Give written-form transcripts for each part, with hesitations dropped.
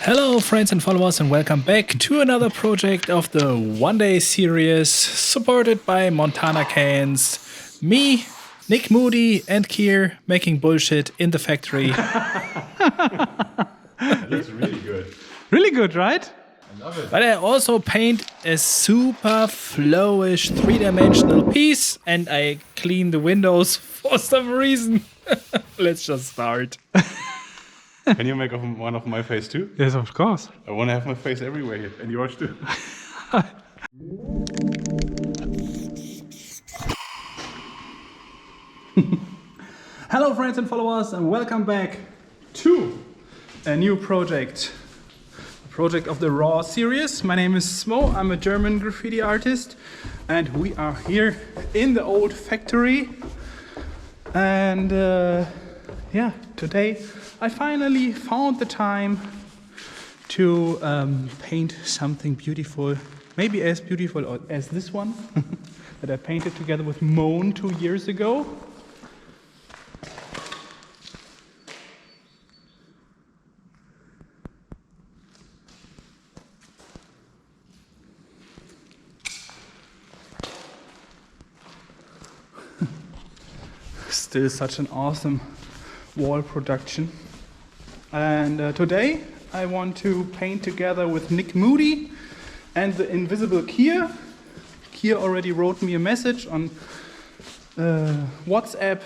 Hello friends and followers, and welcome back to another project of the One Day series supported by Montana Cans. Me, Nick Moody and KIER making bullshit in the factory. It looks really good. Really good, right? I love it. But I also paint a super flowish three-dimensional piece, and I clean the windows for some reason. Let's just start. Can you make one of my face too? Yes, of course. I want to have my face everywhere here, and yours too. Hello friends and followers, and welcome back to a new project. A project of the Raw series. My name is Smoe, I'm a German graffiti artist, and we are here in the old factory. And yeah, today I finally found the time to paint something beautiful, maybe as beautiful as this one that I painted together with Smoe 2 years ago. Still such an awesome wall production. And today I want to paint together with Nick Moody and the invisible KIER. KIER already wrote me a message on WhatsApp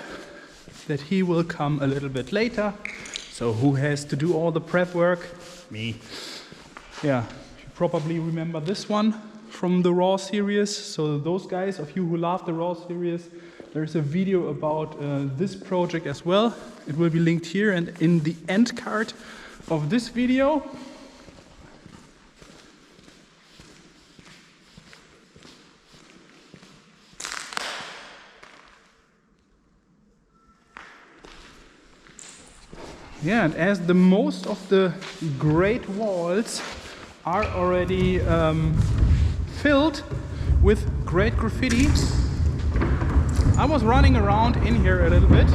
that he will come a little bit later. So who has to do all the prep work? Me. Yeah, you probably remember this one from the Raw series. So those guys of you who love the Raw series, there's a video about this project as well. It will be linked here and in the end card of this video. Yeah, and as the most of the great walls are already filled with great graffiti, I was running around in here a little bit,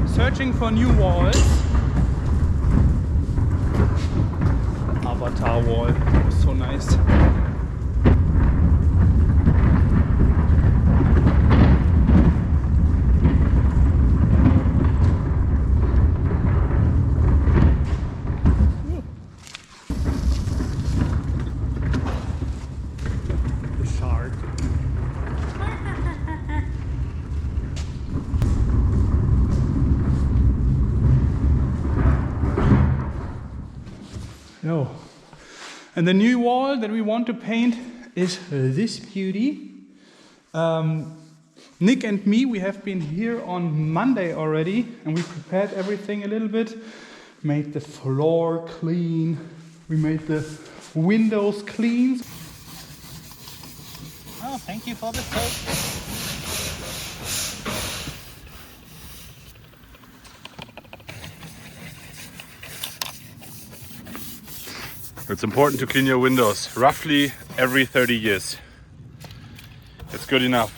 searching for new walls. Avatar wall, so nice. No. And the new wall that we want to paint is this beauty. Nick and me, we have been here on Monday already, and we prepared everything a little bit. Made the floor clean. We made the windows clean. Oh, thank you for the tape. It's important to clean your windows roughly every 30 years. It's good enough.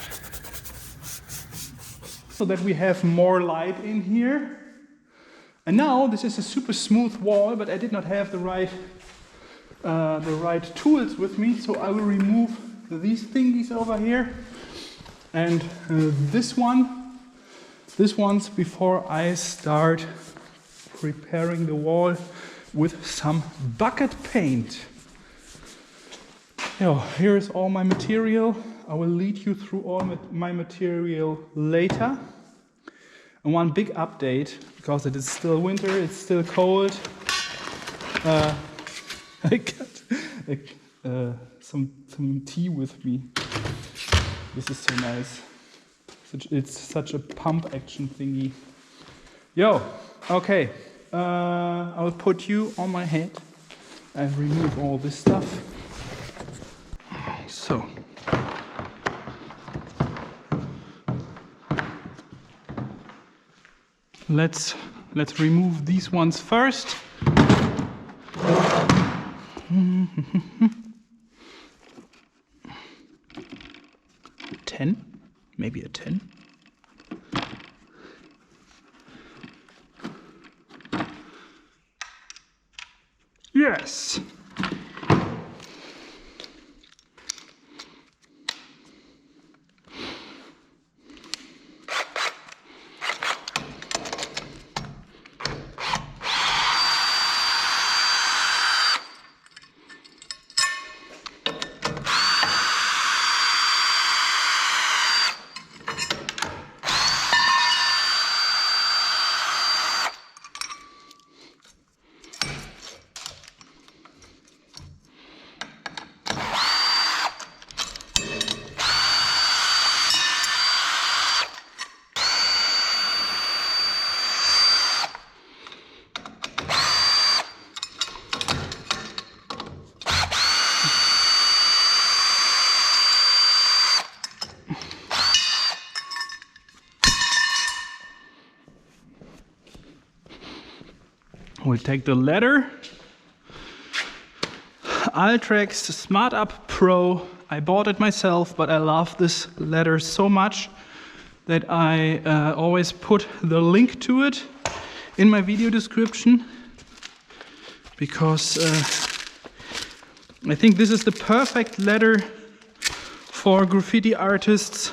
So that we have more light in here. And now this is a super smooth wall, but I did not have the right tools with me, so I will remove these thingies over here. And this one's before I start preparing the wall with some bucket paint. Here is all my material. I will lead you through all my material later. And one big update, because it is still winter, it's still cold. I got some tea with me. This is so nice. It's such a pump action thingy. Okay. I will put you on my head and remove all this stuff. So. Let's remove these ones first. 10, maybe a 10. Yes. We'll take the letter. Ultrax Smart Up Pro. I bought it myself, but I love this letter so much that I always put the link to it in my video description, because I think this is the perfect letter for graffiti artists,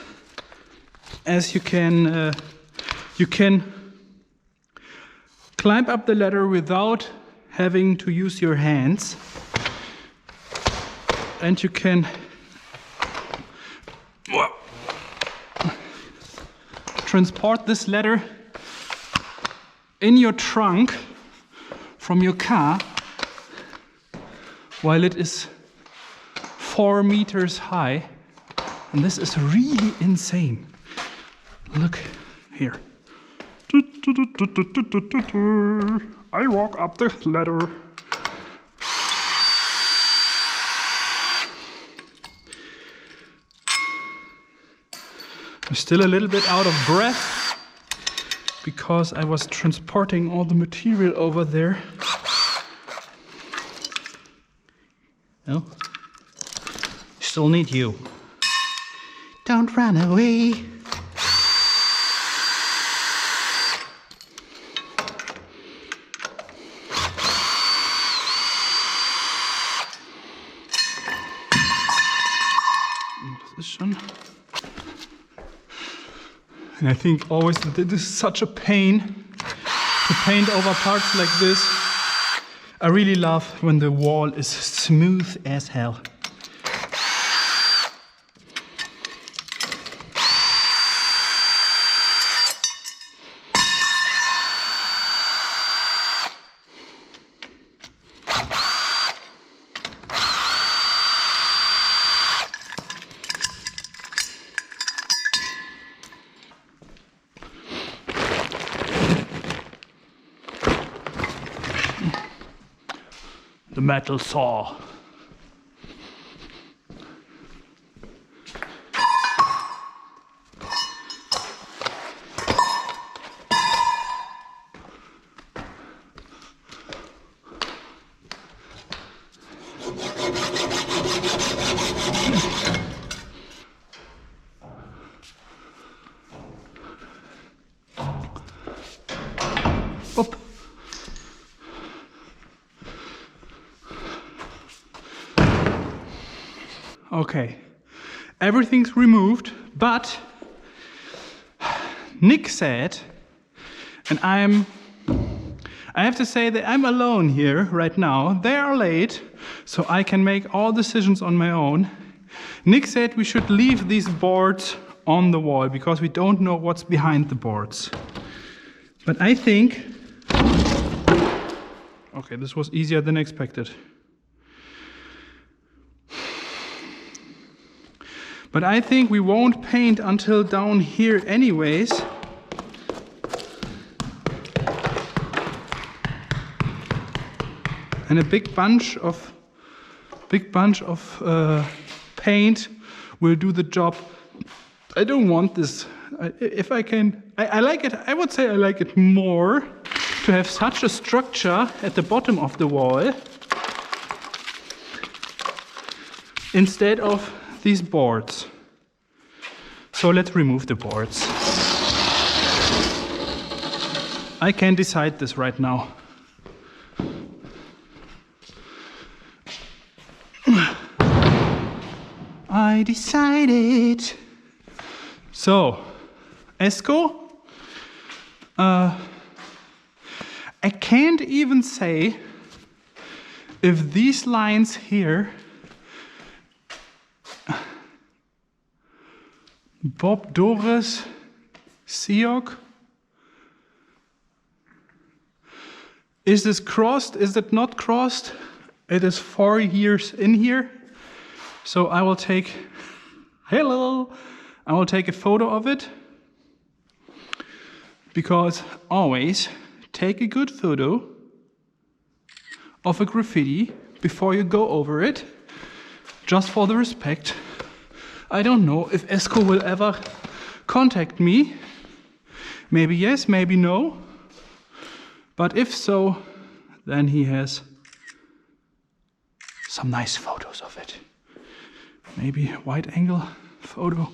as you can climb up the ladder without having to use your hands, and you can transport this ladder in your trunk from your car while it is 4 meters high, and this is really insane. Look here. I walk up the ladder. I'm still a little bit out of breath because I was transporting all the material over there. No? Still need you. Don't run away. And I think always that this is such a pain to paint over parts like this. I really love when the wall is smooth as hell. The metal saw. Up. Okay, everything's removed, but Nick said, and I have to say that I'm alone here right now. They are late, so I can make all decisions on my own. Nick said we should leave these boards on the wall because we don't know what's behind the boards. But I think, okay, this was easier than expected. But I think we won't paint until down here anyways. And a big bunch of paint will do the job. I don't want this. If I can, I like it. I would say I like it more to have such a structure at the bottom of the wall instead of these boards. So let's remove the boards. I can decide this right now. I decided. So, Esco. I can't even say if these lines here, Bob Doris Siok, is this crossed? Is it not crossed? It is 4 years in here. So I will take, hello, I will take a photo of it. Because always take a good photo of a graffiti before you go over it, just for the respect. I don't know if Esco will ever contact me. Maybe yes, maybe no. But if so, then he has some nice photos of it. Maybe a wide angle photo.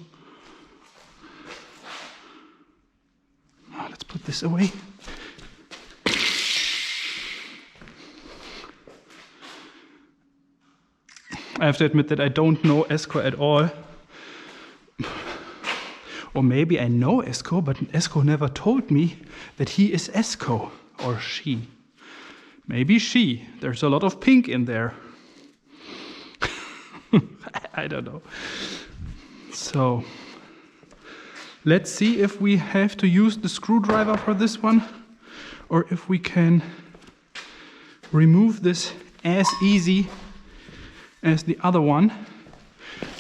Let's put this away. I have to admit that I don't know Esco at all. Or maybe I know Esco, but Esco never told me that he is Esco, or she. Maybe she. There's a lot of pink in there. I don't know. So, let's see if we have to use the screwdriver for this one, or if we can remove this as easy as the other one,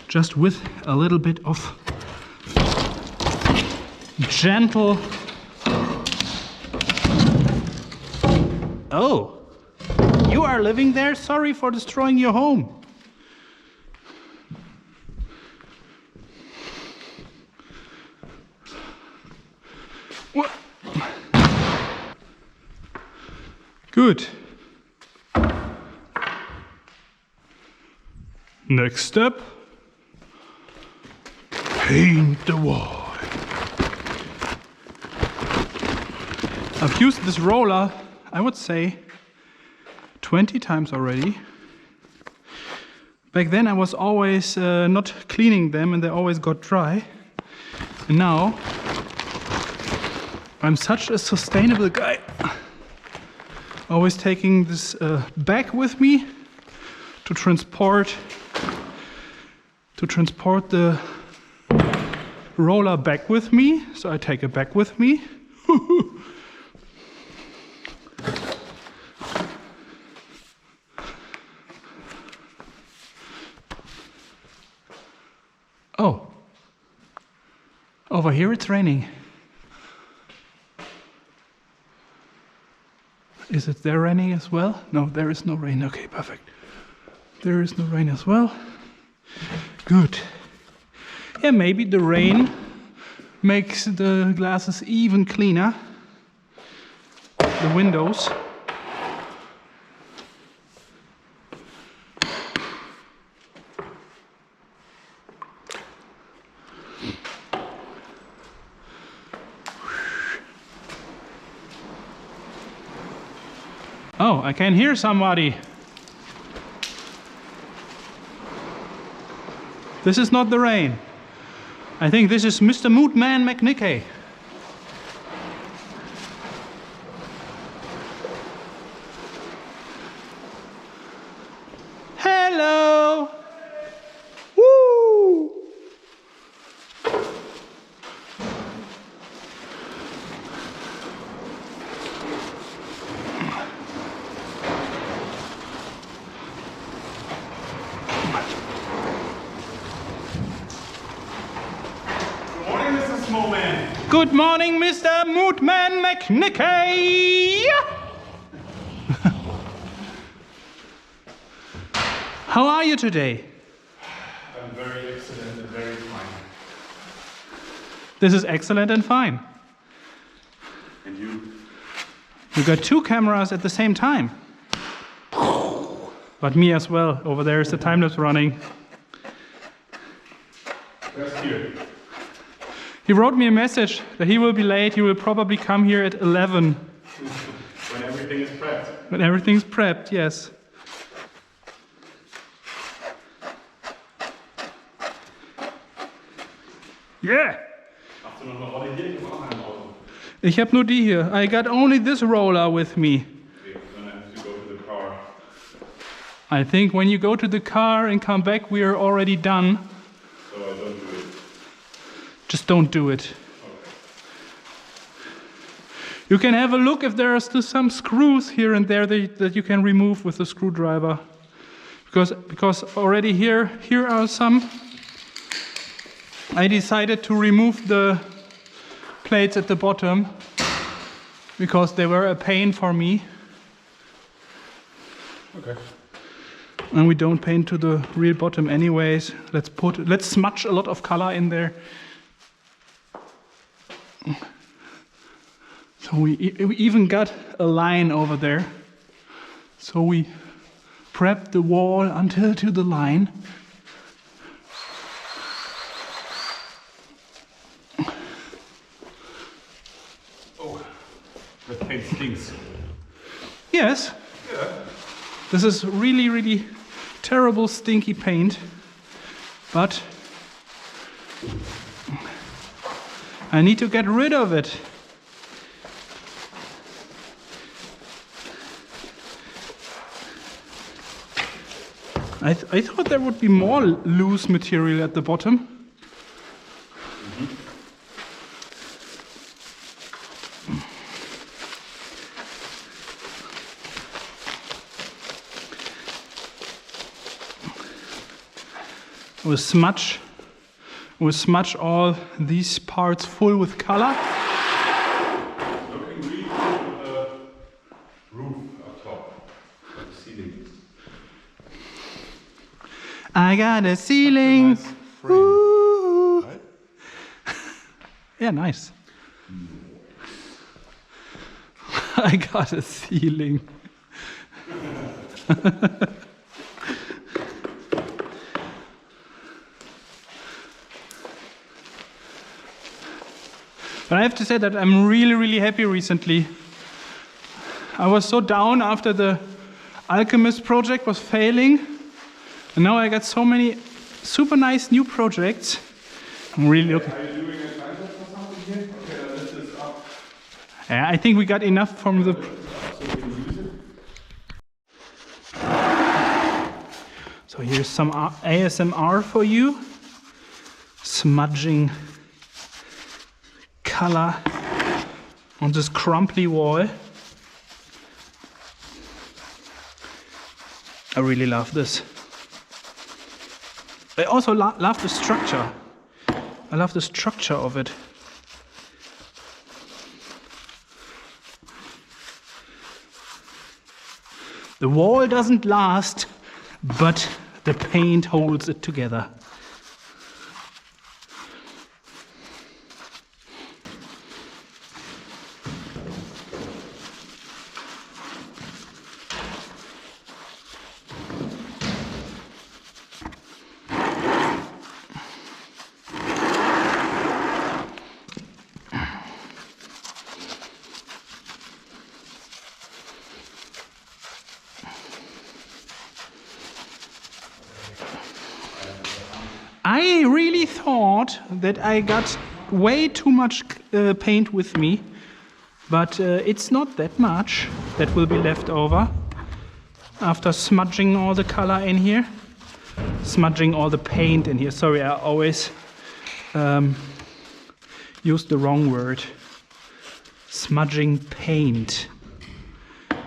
just with a little bit of gentle. Oh, you are living there? Sorry for destroying your home. What? Good. Next step, paint the wall. I've used this roller, I would say, 20 times already. Back then I was always not cleaning them and they always got dry. And now I'm such a sustainable guy. Always taking this bag with me to transport the roller back with me. So I take it back with me. Oh, over here it's raining. Is it there raining as well? No, there is no rain. Okay, perfect. There is no rain as well. Good. Yeah, maybe the rain makes the glasses even cleaner. The windows. Oh, I can hear somebody. This is not the rain. I think this is Mr. Moodman McNickey. Hello! Woo! Good morning, Mr. Moodman McNickey! How are you today? I'm very excellent and very fine. This is excellent and fine. And you? You got two cameras at the same time. But me as well. Over there is the time lapse running. Where's KIER? He wrote me a message that he will be late. He will probably come here at 11. When everything is prepped. When everything's prepped, yes. Yeah! Hast du noch eine Rolle hier? Ich habe auch einen Auto. Ich habe nur die hier. I got only this roller with me. Okay, then I have to go to the car. I think when you go to the car and come back, we are already done. So I don't do it. Just don't do it. You can have a look if there are still some screws here and there that you can remove with the screwdriver. Because already here are some. I decided to remove the plates at the bottom because they were a pain for me. Okay. And we don't paint to the real bottom anyways. Let's smudge a lot of color in there. So we even got a line over there. So we prepped the wall until to the line. Oh, that paint stinks. Yes. Yeah. This is really, really terrible stinky paint. But I need to get rid of it. I thought there would be more loose material at the bottom. We'll smudge all these parts full with color. Looking really good with the roof up top, the ceiling. I got a ceiling. Nice frame, right? Yeah, nice. I got a ceiling. But I have to say that I'm really, really happy recently. I was so down after the Alchemist project was failing. And now I got so many super nice new projects. I'm really looking. Are you doing a time lapse or something here? Okay, let's lift this up. Yeah, I think we got enough from the. So we can use it. So here's some ASMR for you. Smudging color on this crumply wall. I really love this. I also love the structure. I love the structure of it. The wall doesn't last, but the paint holds it together. I really thought that I got way too much paint with me, but it's not that much that will be left over after smudging all the color in here. Smudging all the paint in here. Sorry, I always use the wrong word. Smudging paint.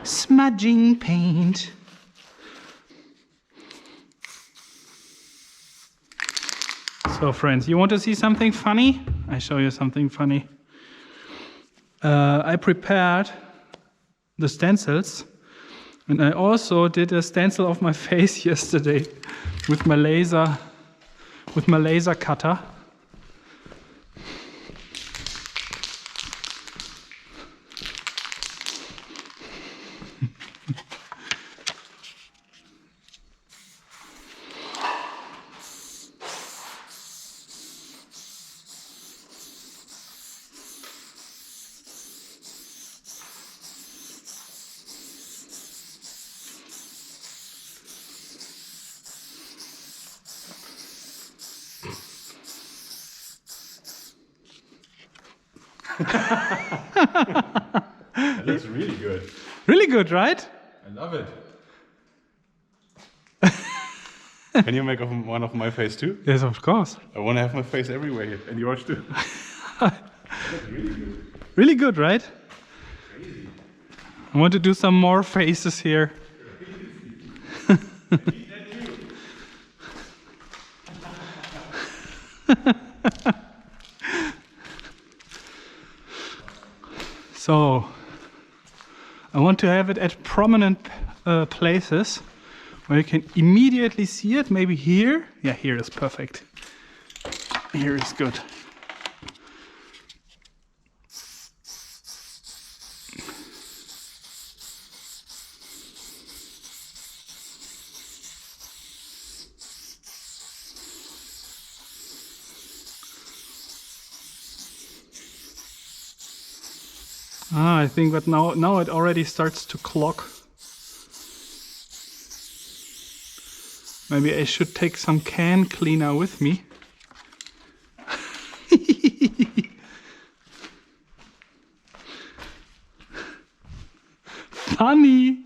Smudging paint. So friends, you want to see something funny? I show you something funny. I prepared the stencils, and I also did a stencil of my face yesterday with my laser cutter. That looks really good. Really good, right? I love it. Can you make one of my face too? Yes, of course. I want to have my face everywhere here, and yours too. That's really good. Really good, right? Crazy. I want to do some more faces here. So, I want to have it at prominent places where you can immediately see it. Maybe here. Yeah, here is perfect. Here is good. I think that now it already starts to clog. Maybe I should take some can cleaner with me. Funny.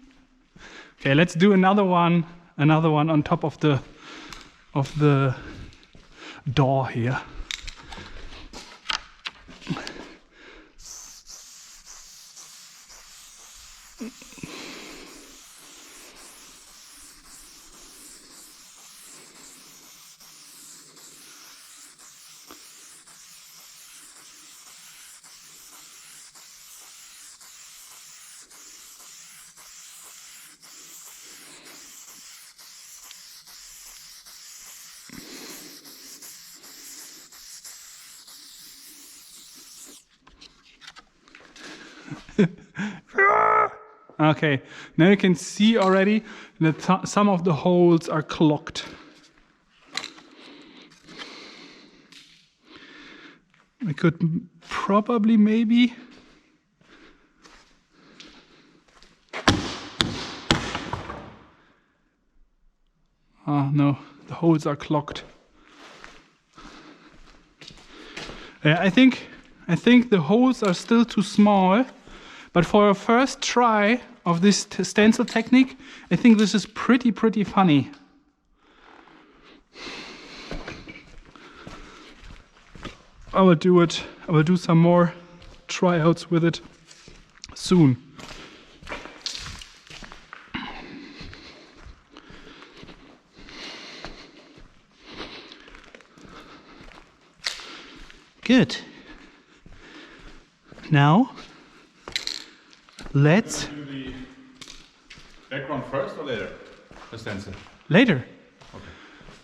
Okay, let's do another one on top of the door here. Okay, now you can see already that some of the holes are clogged. I could probably maybe no, the holes are clogged. Yeah, I think the holes are still too small, but for a first try of this stencil technique, I think this is pretty funny. I will do it. I will do some more tryouts with it soon. Good. Now, let's Do the background first or later? The stencil. later. Okay.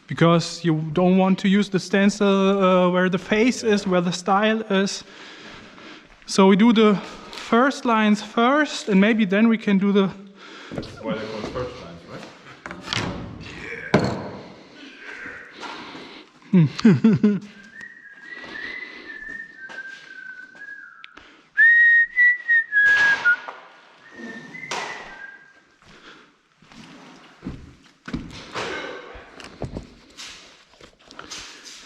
Because you don't want to use the stencil where the face is, where the style is. So we do the first lines first, and maybe then we can do the... That's why they're called first lines, right?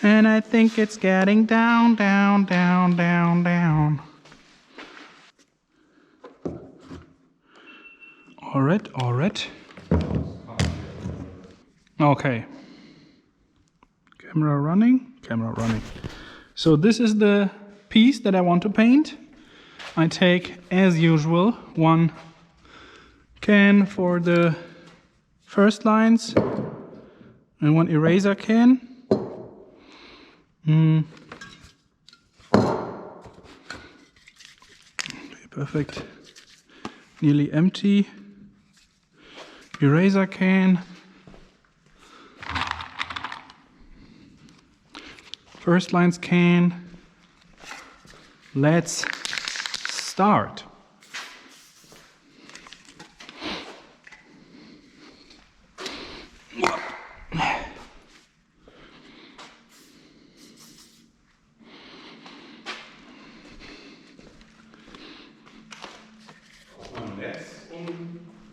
And I think it's getting down, down, down, down, down. All right. Okay. Camera running. So this is the piece that I want to paint. I take, as usual, one can for the first lines and one eraser can. Okay, perfect. Nearly empty. Eraser can. First lines can. Let's start.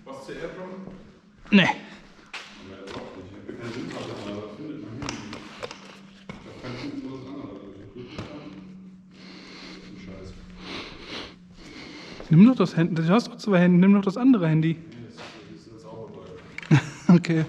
Was zuerst drum? Nee. das Handy. Du hast doch 2 Hände. Nimm doch das andere Handy. Okay.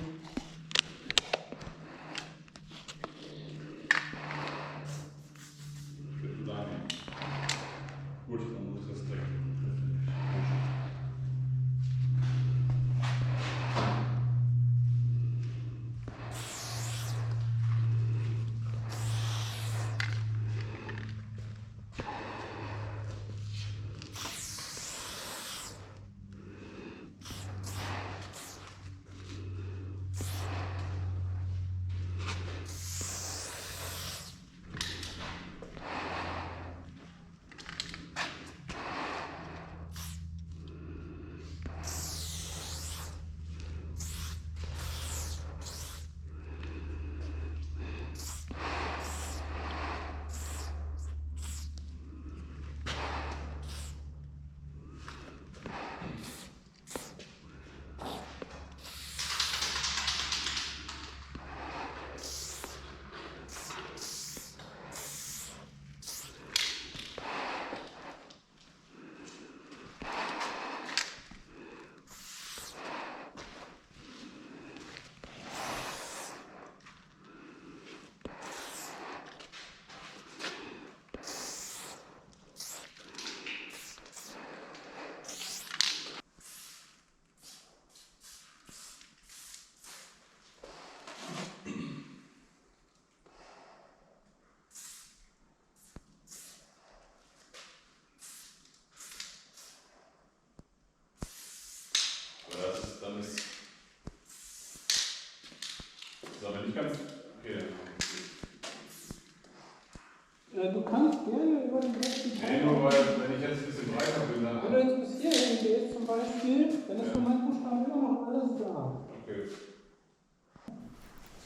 Du kannst gerne über den rechten Teil. Nee, nur weil, wenn ich jetzt ein bisschen breiter bin, dann. Wenn du jetzt bis hierhin gehst zum Beispiel, dann ist von meinem Buchstaben immer noch alles da.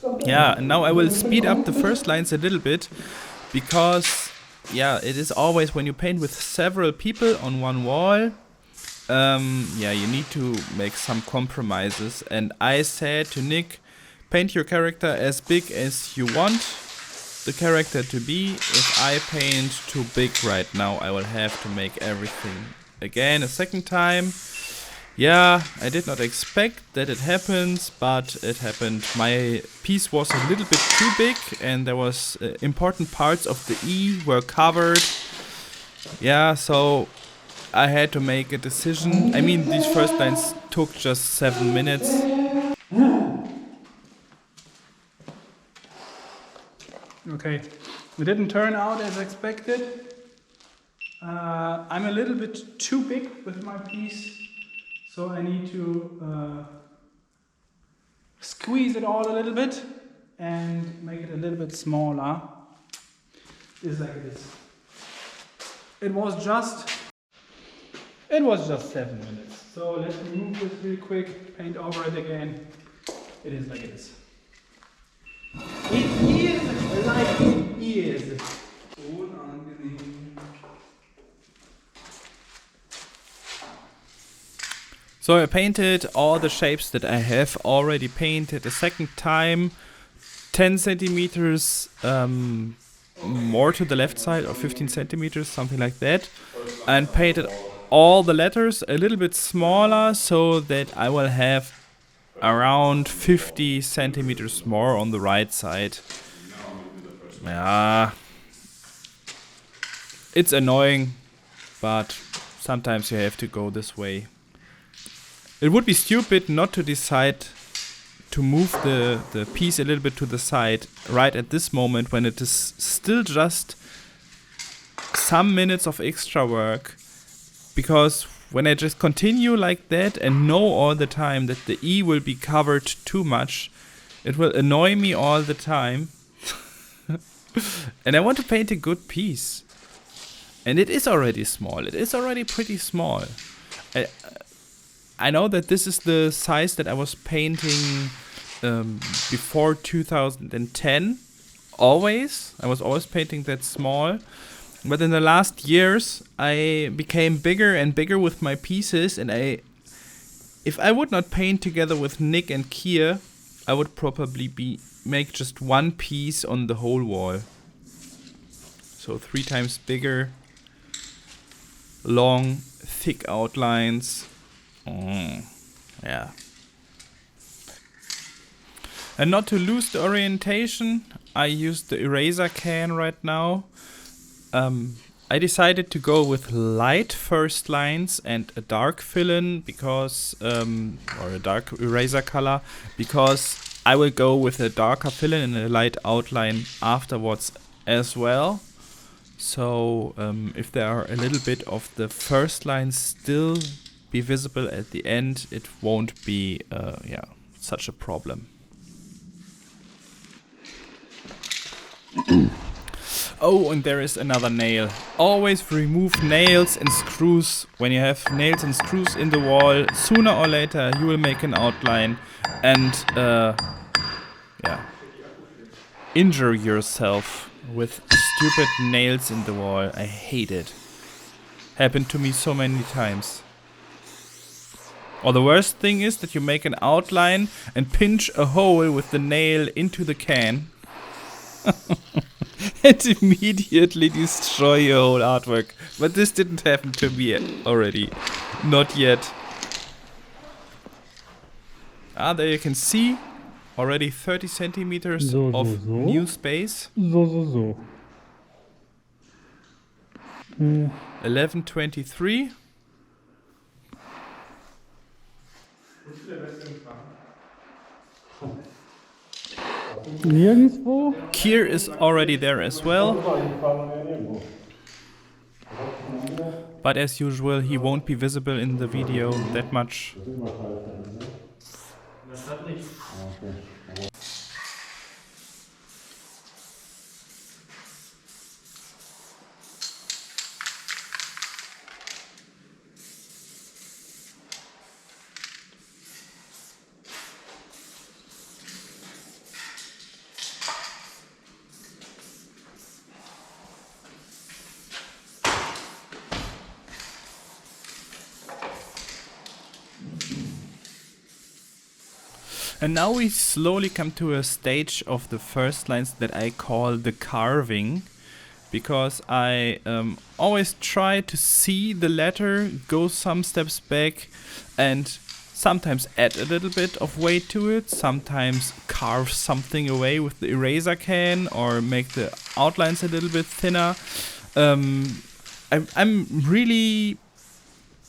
Okay. Yeah, and now I will speed up the first lines a little bit, because, yeah, it is always when you paint with several people on one wall, yeah, you need to make some compromises. And I said to Nick, paint your character as big as you want the character to be. If I paint too big right now, I will have to make everything again a second time. Yeah, I did not expect that it happens, but it happened. My piece was a little bit too big, and there was important parts of the E were covered. Yeah, so I had to make a decision. I mean, these first lines took just 7 minutes. Okay, it didn't turn out as expected. I'm a little bit too big with my piece, so I need to squeeze it all a little bit and make it a little bit smaller. It's like this. It was just 7 minutes. So let's remove this real quick, paint over it again. It is like this. It is like it is. So I painted all the shapes that I have already painted a second time, 10 centimeters more to the left side, or 15 centimeters, something like that, and painted all the letters a little bit smaller so that I will have around 50 centimeters more on the right side. Yeah, it's annoying, but sometimes you have to go this way. It would be stupid not to decide to move the piece a little bit to the side right at this moment, when it is still just some minutes of extra work. Because when I just continue like that and know all the time that the E will be covered too much, it will annoy me all the time. And I want to paint a good piece. And it is already small. It is already pretty small. I know that this is the size that I was painting before 2010. Always. I was always painting that small. But in the last years, I became bigger and bigger with my pieces. And if I would not paint together with Nick and KIER, I would probably make just one piece on the whole wall. So 3 times bigger. long, thick outlines. Yeah. And not to lose the orientation, I use the eraser can right now. I decided to go with light first lines and a dark fill-in because, or a dark eraser color, because I will go with a darker fill-in and a light outline afterwards as well. So if there are a little bit of the first lines still be visible at the end, it won't be such a problem. Oh, and there is another nail. Always remove nails and screws. When you have nails and screws in the wall, sooner or later you will make an outline and injure yourself with stupid nails in the wall. I hate it. Happened to me so many times. Or the worst thing is that you make an outline and pinch a hole with the nail into the can. And immediately destroy your whole artwork. But this didn't happen to me already. Not yet. There you can see already 30 centimeters of new space. 1123. KIER is already there as well. But as usual, he won't be visible in the video that much. And now we slowly come to a stage of the first lines that I call the carving, because I always try to see the letter, go some steps back, and sometimes add a little bit of weight to it, sometimes carve something away with the eraser can or make the outlines a little bit thinner.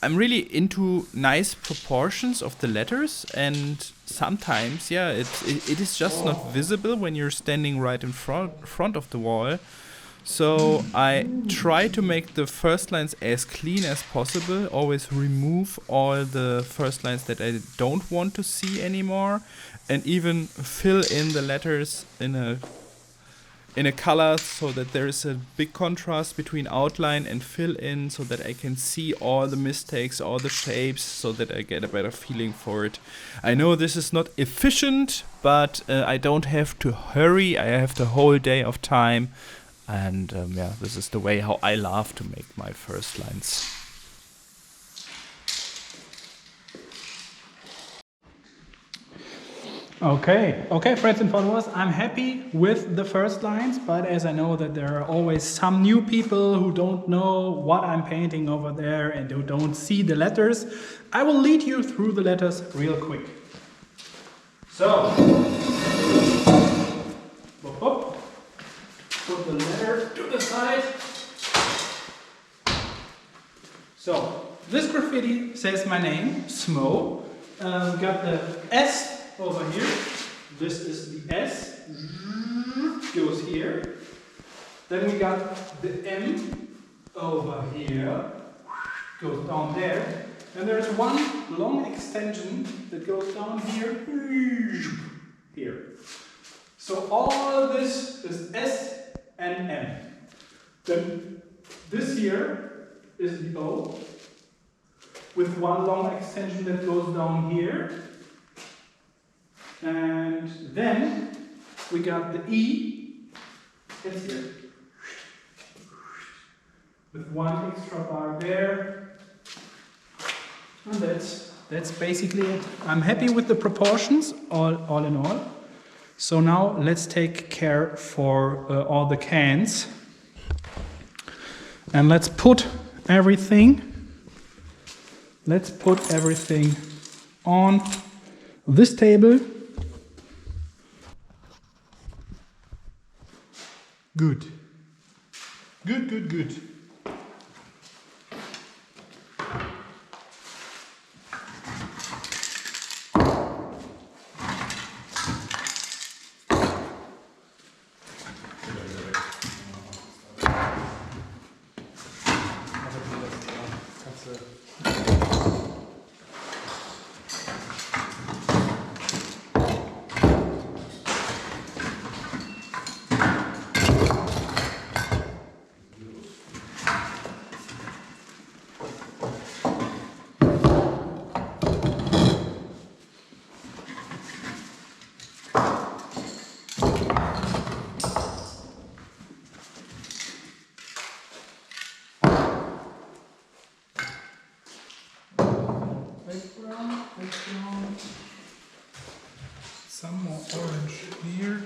I'm really into nice proportions of the letters, and sometimes it is just not visible when you're standing right in front of the wall. So I try to make the first lines as clean as possible, always remove all the first lines that I don't want to see anymore, and even fill in the letters in a color so that there is a big contrast between outline and fill in, so that I can see all the mistakes, all the shapes, so that I get a better feeling for it. I know this is not efficient, but I don't have to hurry. I have the whole day of time, and this is the way how I love to make my first lines. Okay, friends and followers, I'm happy with the first lines, but as I know that there are always some new people who don't know what I'm painting over there and who don't see the letters, I will lead you through the letters real quick. So, put the letter to the side. So, this graffiti says my name, Smoe. Got the S over here. This is the S, goes here. Then we got the M over here, goes down there. And there's one long extension that goes down here, here. So all this is S and M. Then this here is the O, with one long extension that goes down here. And then we got the E, it's here, with one extra bar there. And that's basically it. I'm happy with the proportions, all in all. So now let's take care for all the cans. And let's put everything. Let's put everything on this table. Good. Good, good, good. Background. Some more orange here.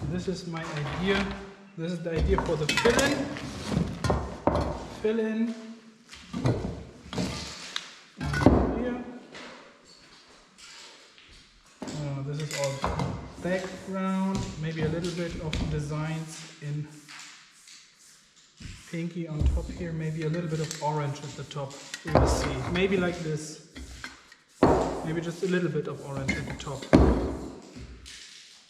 This is my idea. This is the idea for the fill-in. Fill-in. Here. This is all background. Maybe a little bit of designs in pinky on top here. Maybe a little bit of orange at the top. We will see. Maybe like this. Maybe just a little bit of orange at the top.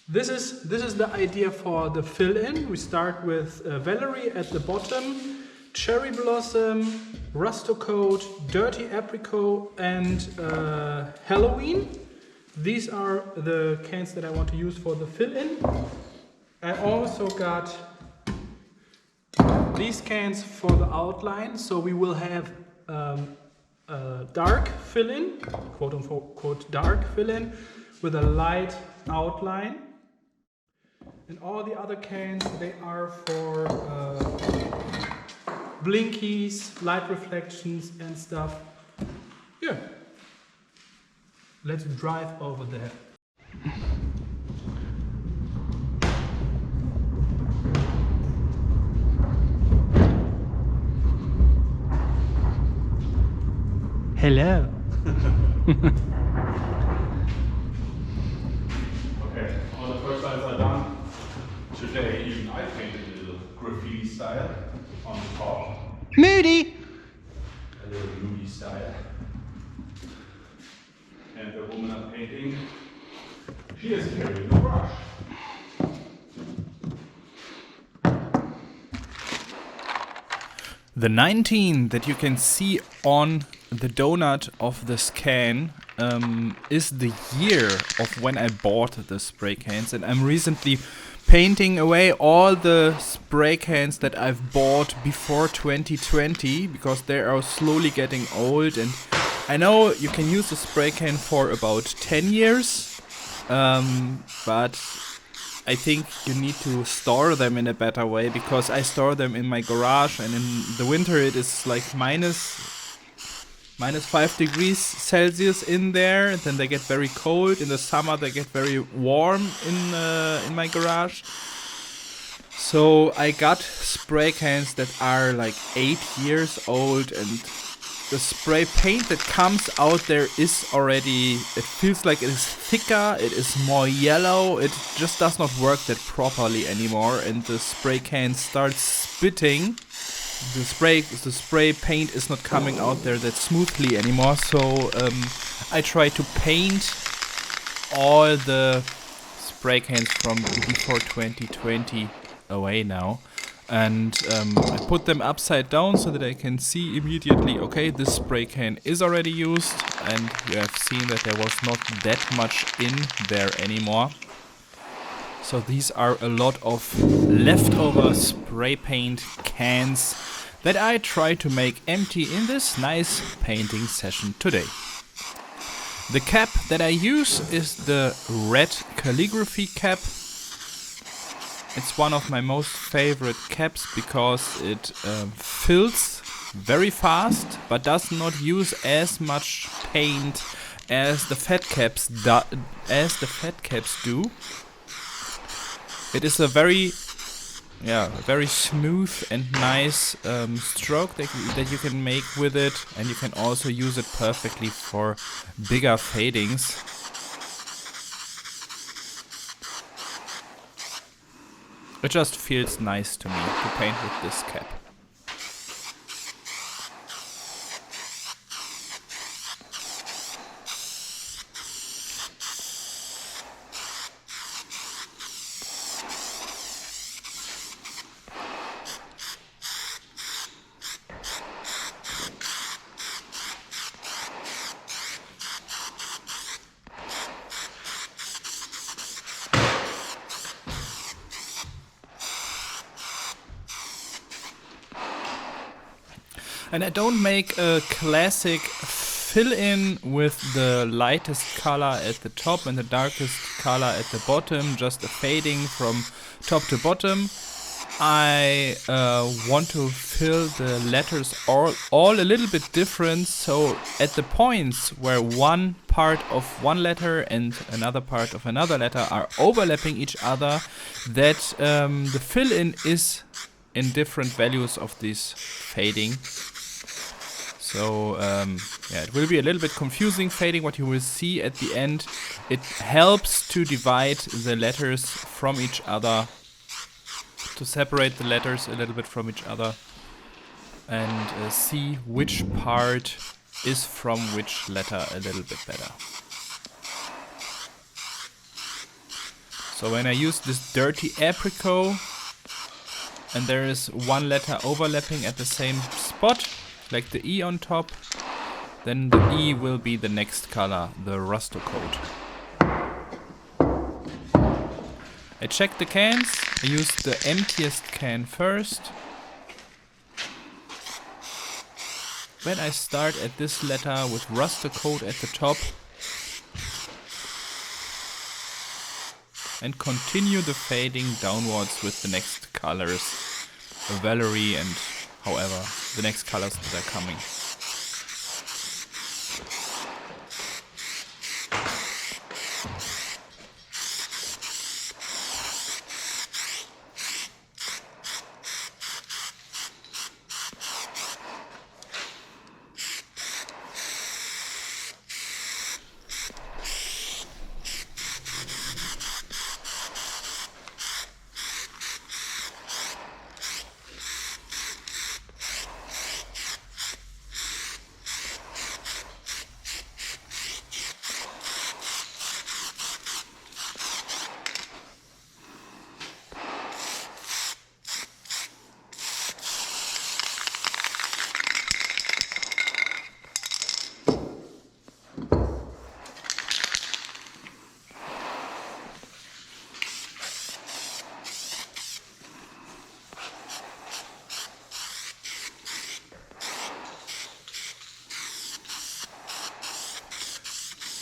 This is the idea for the fill-in. We start with Valerie at the bottom, Cherry Blossom, Rusto Coat, Dirty Apricot, and Halloween. These are the cans that I want to use for the fill-in. I also got these cans for the outline, so we will have a dark fill-in, quote unquote dark fill-in, with a light outline. And all the other cans, they are for blinkies, light reflections and stuff. Yeah. Let's drive over there. Hello. Okay, all the first lines are done. Today, even I painted a little graffiti style on the top. Moody! A little moody style. And the woman I'm painting, she is carrying the brush. The 19 that you can see on the donut of this can is the year of when I bought the spray cans, and I'm recently painting away all the spray cans that I've bought before 2020 because they are slowly getting old. And I know you can use a spray can for about 10 years, but I think you need to store them in a better way, because I store them in my garage, and in the winter it is like minus 5 degrees Celsius in there, and then they get very cold. In the summer they get very warm in my garage. So I got spray cans that are like 8 years old, and the spray paint that comes out there is already, it feels like it is thicker, it is more yellow, it just does not work that properly anymore, and the spray can starts spitting. The spray paint is not coming out there that smoothly anymore, so I try to paint all the spray cans from before 2020 away now. And I put them upside down so that I can see immediately, okay, this spray can is already used, and you have seen that there was not that much in there anymore. So these are a lot of leftover spray paint cans that I try to make empty in this nice painting session today. The cap that I use is the red calligraphy cap. It's one of my most favorite caps because it fills very fast, but does not use as much paint as the fat caps do. It is a very smooth and nice stroke that you can make with it, and you can also use it perfectly for bigger fadings. It just feels nice to me to paint with this cap. And I don't make a classic fill-in with the lightest color at the top and the darkest color at the bottom, just a fading from top to bottom. I want to fill the letters all a little bit different, so at the points where one part of one letter and another part of another letter are overlapping each other, that the fill-in is in different values of this fading. So it will be a little bit confusing fading what you will see at the end. It helps to divide the letters from each other, to separate the letters a little bit from each other, and see which part is from which letter a little bit better. So when I use this dirty apricot and there is one letter overlapping at the same spot, like the E on top, then the E will be the next color, the rusto coat. I check the cans. I use the emptiest can first. When I start at this letter with rusto coat at the top and continue the fading downwards with the next colors, Valerie and however the next colors that are coming.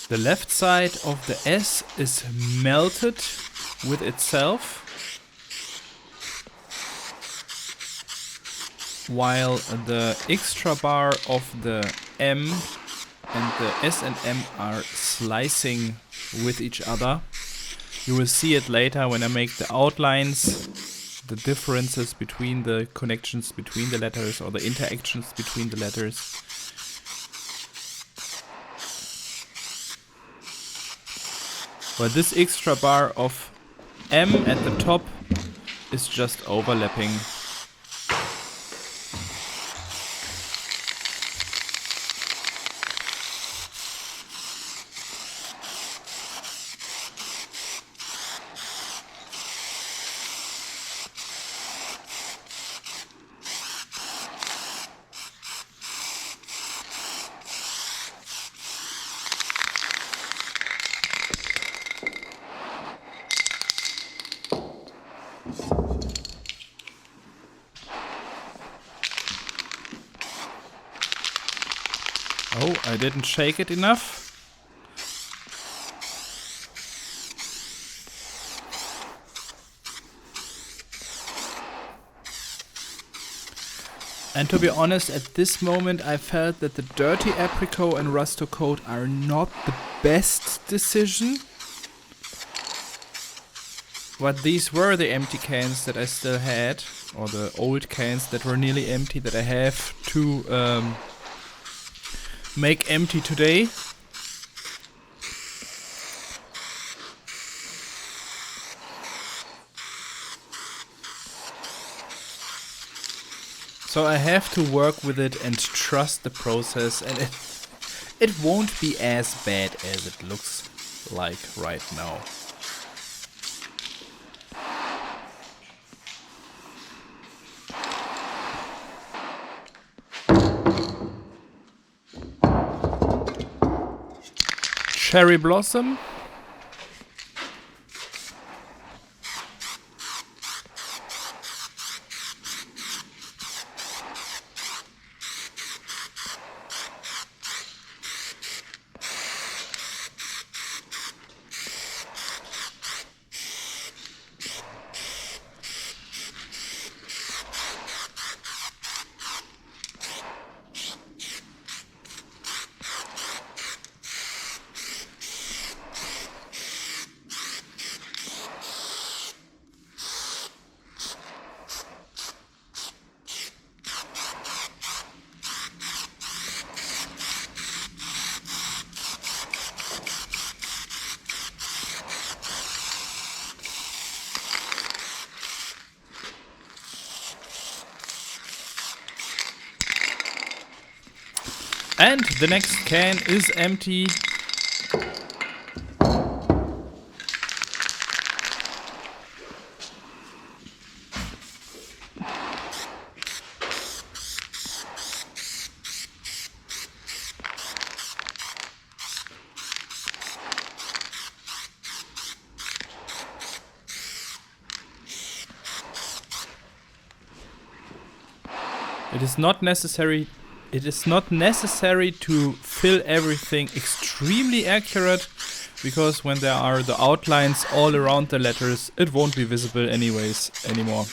The left side of the S is melted with itself, while the extra bar of the M and the S and M are slicing with each other. You will see it later when I make the outlines, the differences between the connections between the letters or the interactions between the letters. But this extra bar of M at the top is just overlapping. Oh, I didn't shake it enough. And to be honest, at this moment I felt that the dirty apricot and rusto coat are not the best decision. But these were the empty cans that I still had, or the old cans that were nearly empty that I have to make empty today. So I have to work with it and trust the process, and it won't be as bad as it looks like right now. Cherry blossom. And the next can is empty. It is not necessary to fill everything extremely accurate, because when there are the outlines all around the letters, it won't be visible anymore.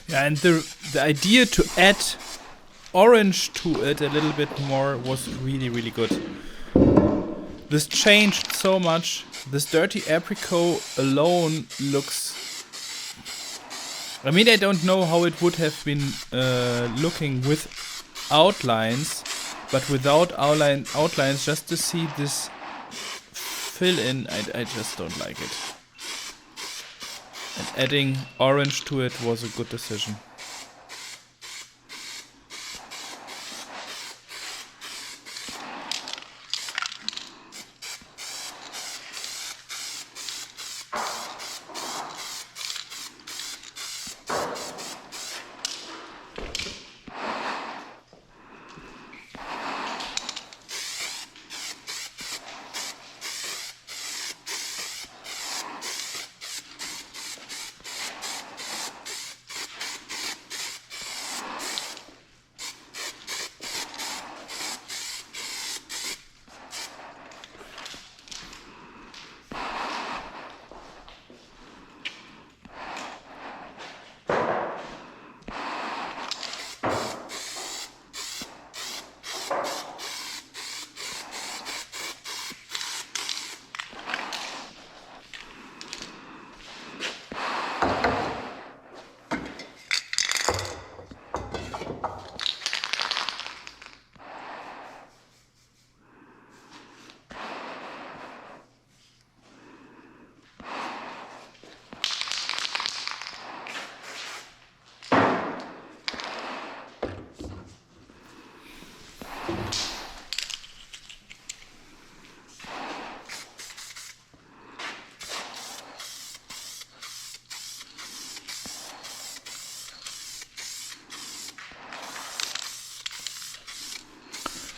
Yeah, and the idea to add orange to it a little bit more was really, really good. This changed so much. This dirty apricot alone looks... I mean, I don't know how it would have been looking with outlines, but without outlines, just to see this fill in, I just don't like it. And adding orange to it was a good decision.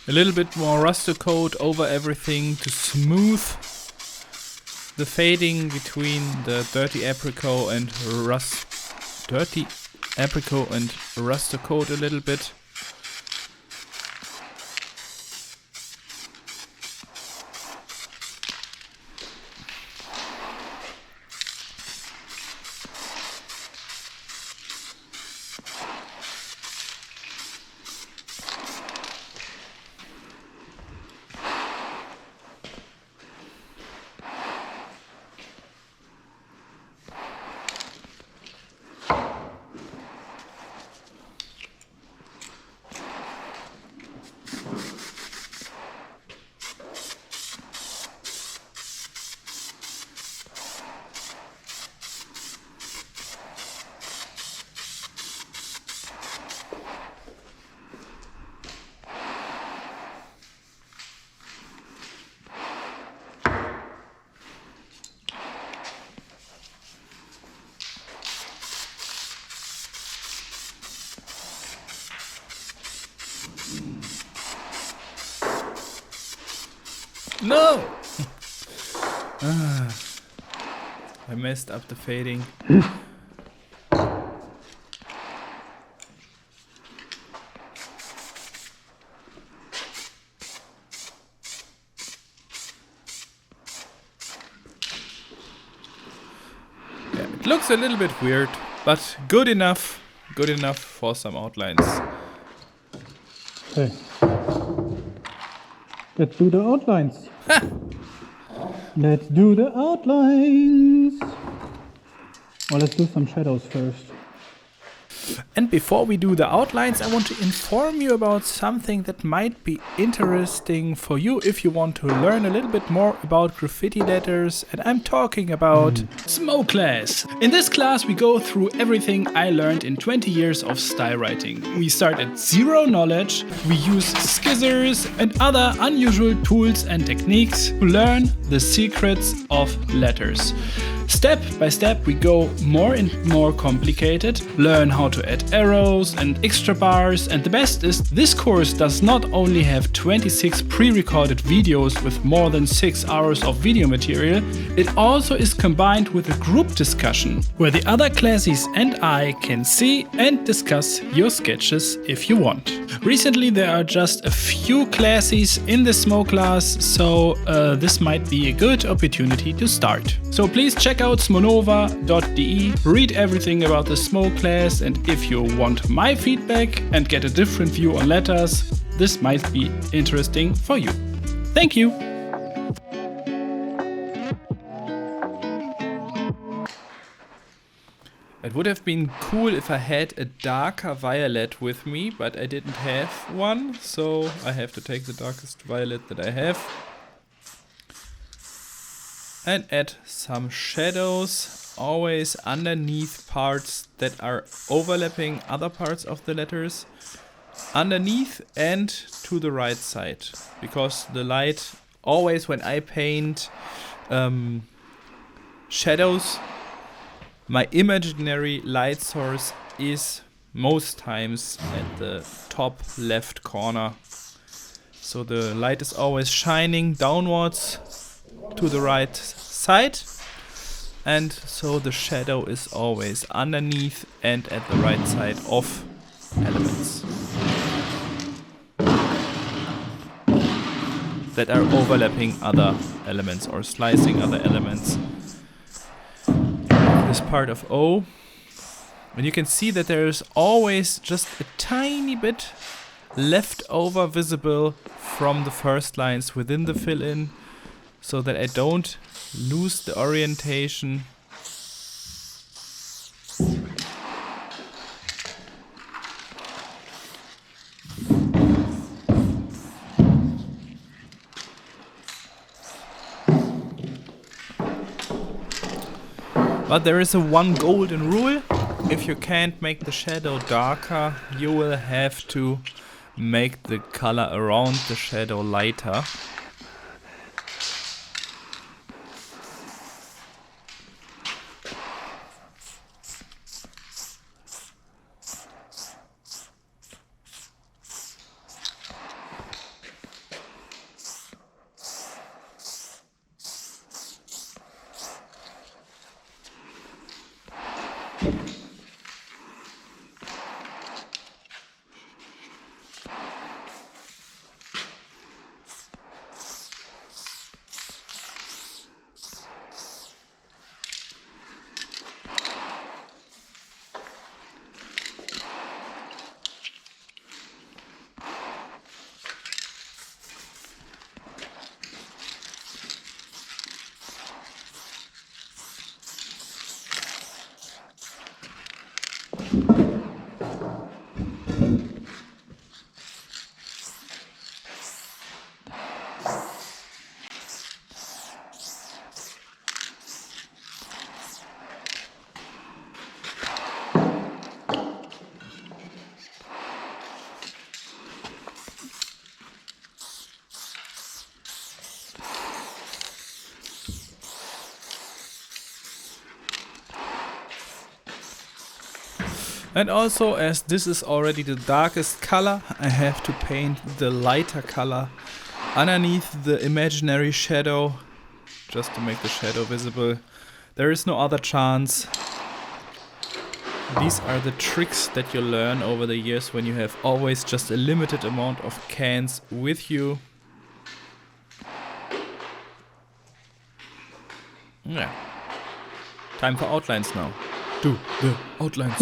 A little bit more raster coat over everything to smooth the fading between the dirty apricot and raster coat a little bit. No! I messed up the fading. Yeah, it looks a little bit weird, but good enough for some outlines. Okay. Let's do the outlines. Let's do the outlines. Well, let's do some shadows first. And before we do the outlines, I want to inform you about something that might be interesting for you if you want to learn a little bit more about graffiti letters. And I'm talking about Smoe class. In this class, we go through everything I learned in 20 years of style writing. We start at zero knowledge. We use scissors and other unusual tools and techniques to learn the secrets of letters. Step by step, we go more and more complicated, learn how to add arrows and extra bars, and the best is this course does not only have 26 pre-recorded videos with more than 6 hours of video material, it also is combined with a group discussion, where the other classes and I can see and discuss your sketches if you want. Recently there are just a few classes in the Smoe class, so this might be a good opportunity to start. So please check out smonova.de, read everything about the Smoe class, and if you want my feedback and get a different view on letters, this might be interesting for you. Thank you! It would have been cool if I had a darker violet with me, but I didn't have one, so I have to take the darkest violet that I have. And add some shadows, always underneath parts that are overlapping other parts of the letters. Underneath and to the right side, because the light, always when I paint shadows, my imaginary light source is most times at the top left corner. So the light is always shining downwards to the right side, and so the shadow is always underneath and at the right side of elements that are overlapping other elements or slicing other elements. This part of O, and you can see that there is always just a tiny bit left over visible from the first lines within the fill-in, so that I don't lose the orientation. But there is a one golden rule: if you can't make the shadow darker, you will have to make the color around the shadow lighter. And also, as this is already the darkest color, I have to paint the lighter color underneath the imaginary shadow, just to make the shadow visible. There is no other chance. These are the tricks that you learn over the years when you have always just a limited amount of cans with you. Yeah. Time for outlines now. Do the outlines.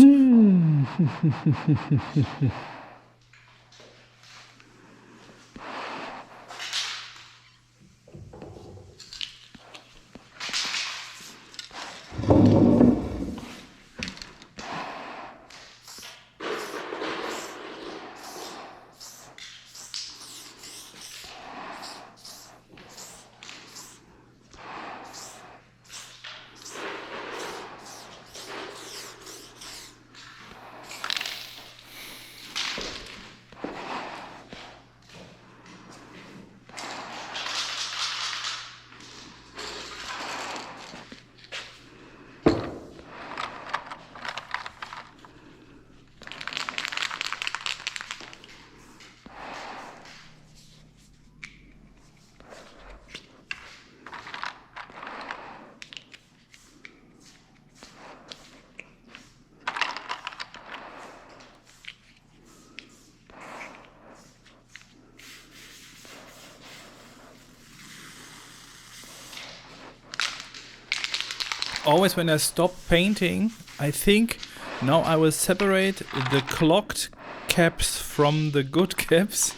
Always when I stop painting, I think Now I will separate the clogged caps from the good caps.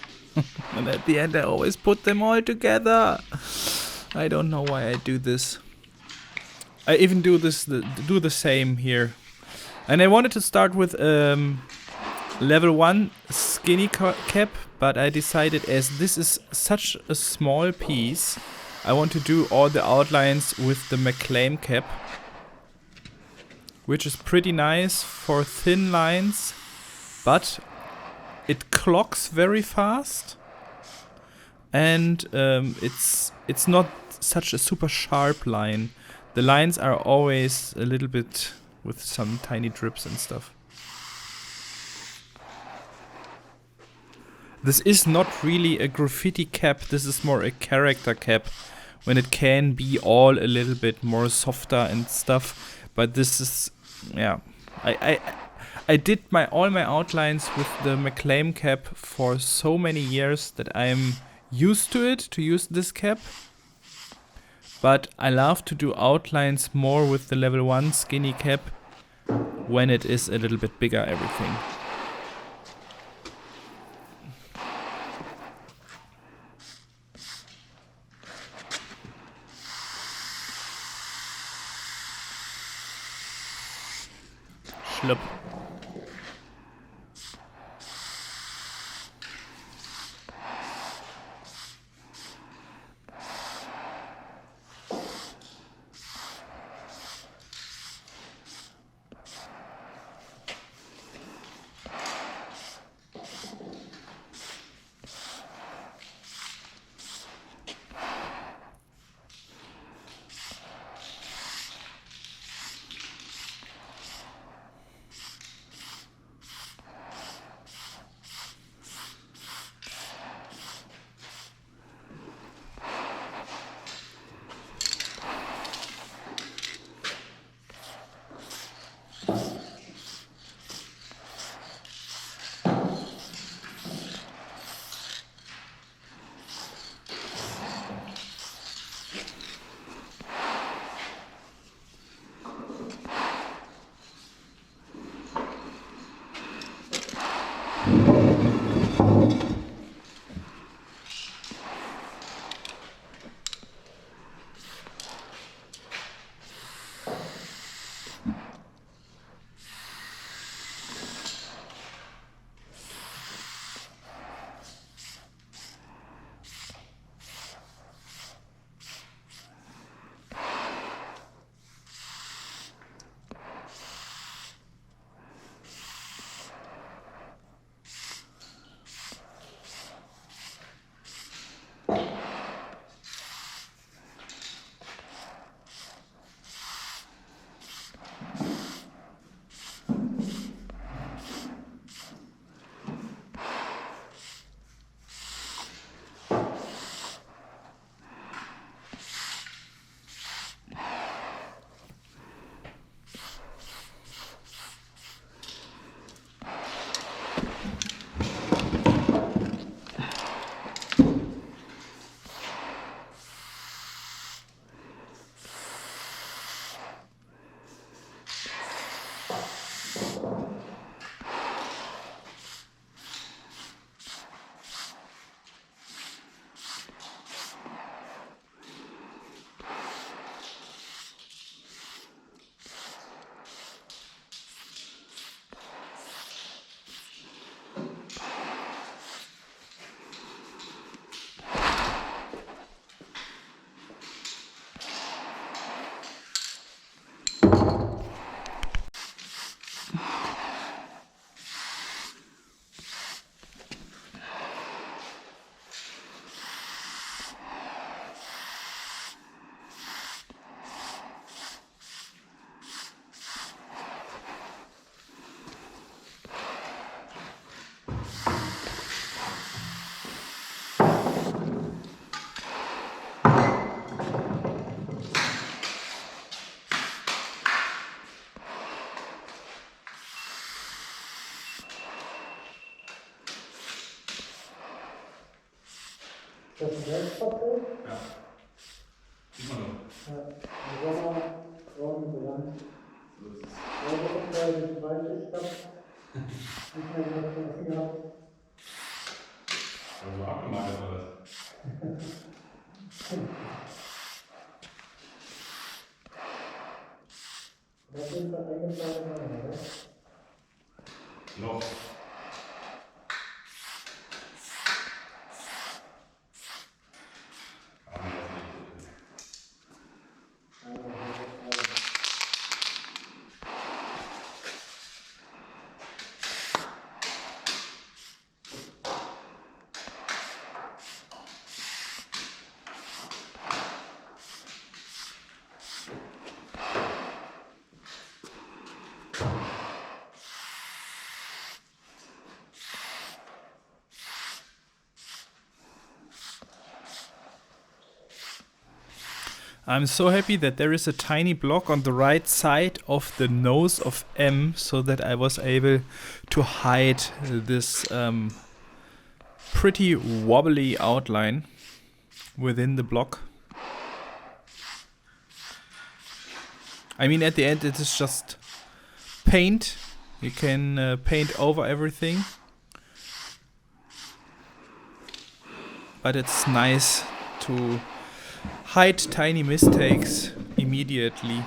And at the end I always put them all together. I don't know why I do this. I even do the same here. And I wanted to start with level 1 skinny cap, but I decided as this is such a small piece, I want to do all the outlines with the McClaim cap, which is pretty nice for thin lines, but it clogs very fast, and it's not such a super sharp line. The lines are always a little bit with some tiny drips and stuff. This is not really a graffiti cap, this is more a character cap, when it can be all a little bit more softer and stuff. But this is, yeah, I did all my outlines with the McClaim cap for so many years that I'm used to it, to use this cap. But I love to do outlines more with the level 1 skinny cap when it is a little bit bigger everything. Schlupp. Das ist ein Selbstporträt? Ja. Sieht man doch. Ja. Im Sommer, draußen so lang. So ist es. Ja, das ist Also abgemalt oder was? Noch. Ah, nee, das nicht. I'm so happy that there is a tiny block on the right side of the nose of M, so that I was able to hide this pretty wobbly outline within the block. I mean, at the end it is just paint. You can paint over everything. But it's nice to hide tiny mistakes immediately.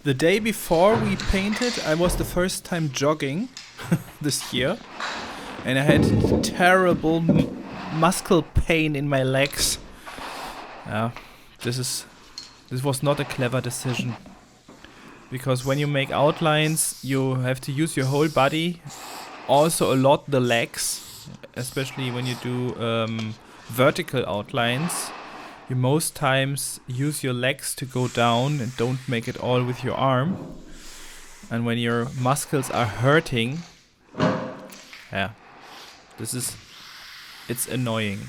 The day before we painted, I was the first time jogging this year, and I had terrible muscle pain in my legs. This was not a clever decision, because when you make outlines, you have to use your whole body, also a lot the legs, especially when you do vertical outlines. You most times use your legs to go down and don't make it all with your arm. And when your muscles are hurting, it's annoying.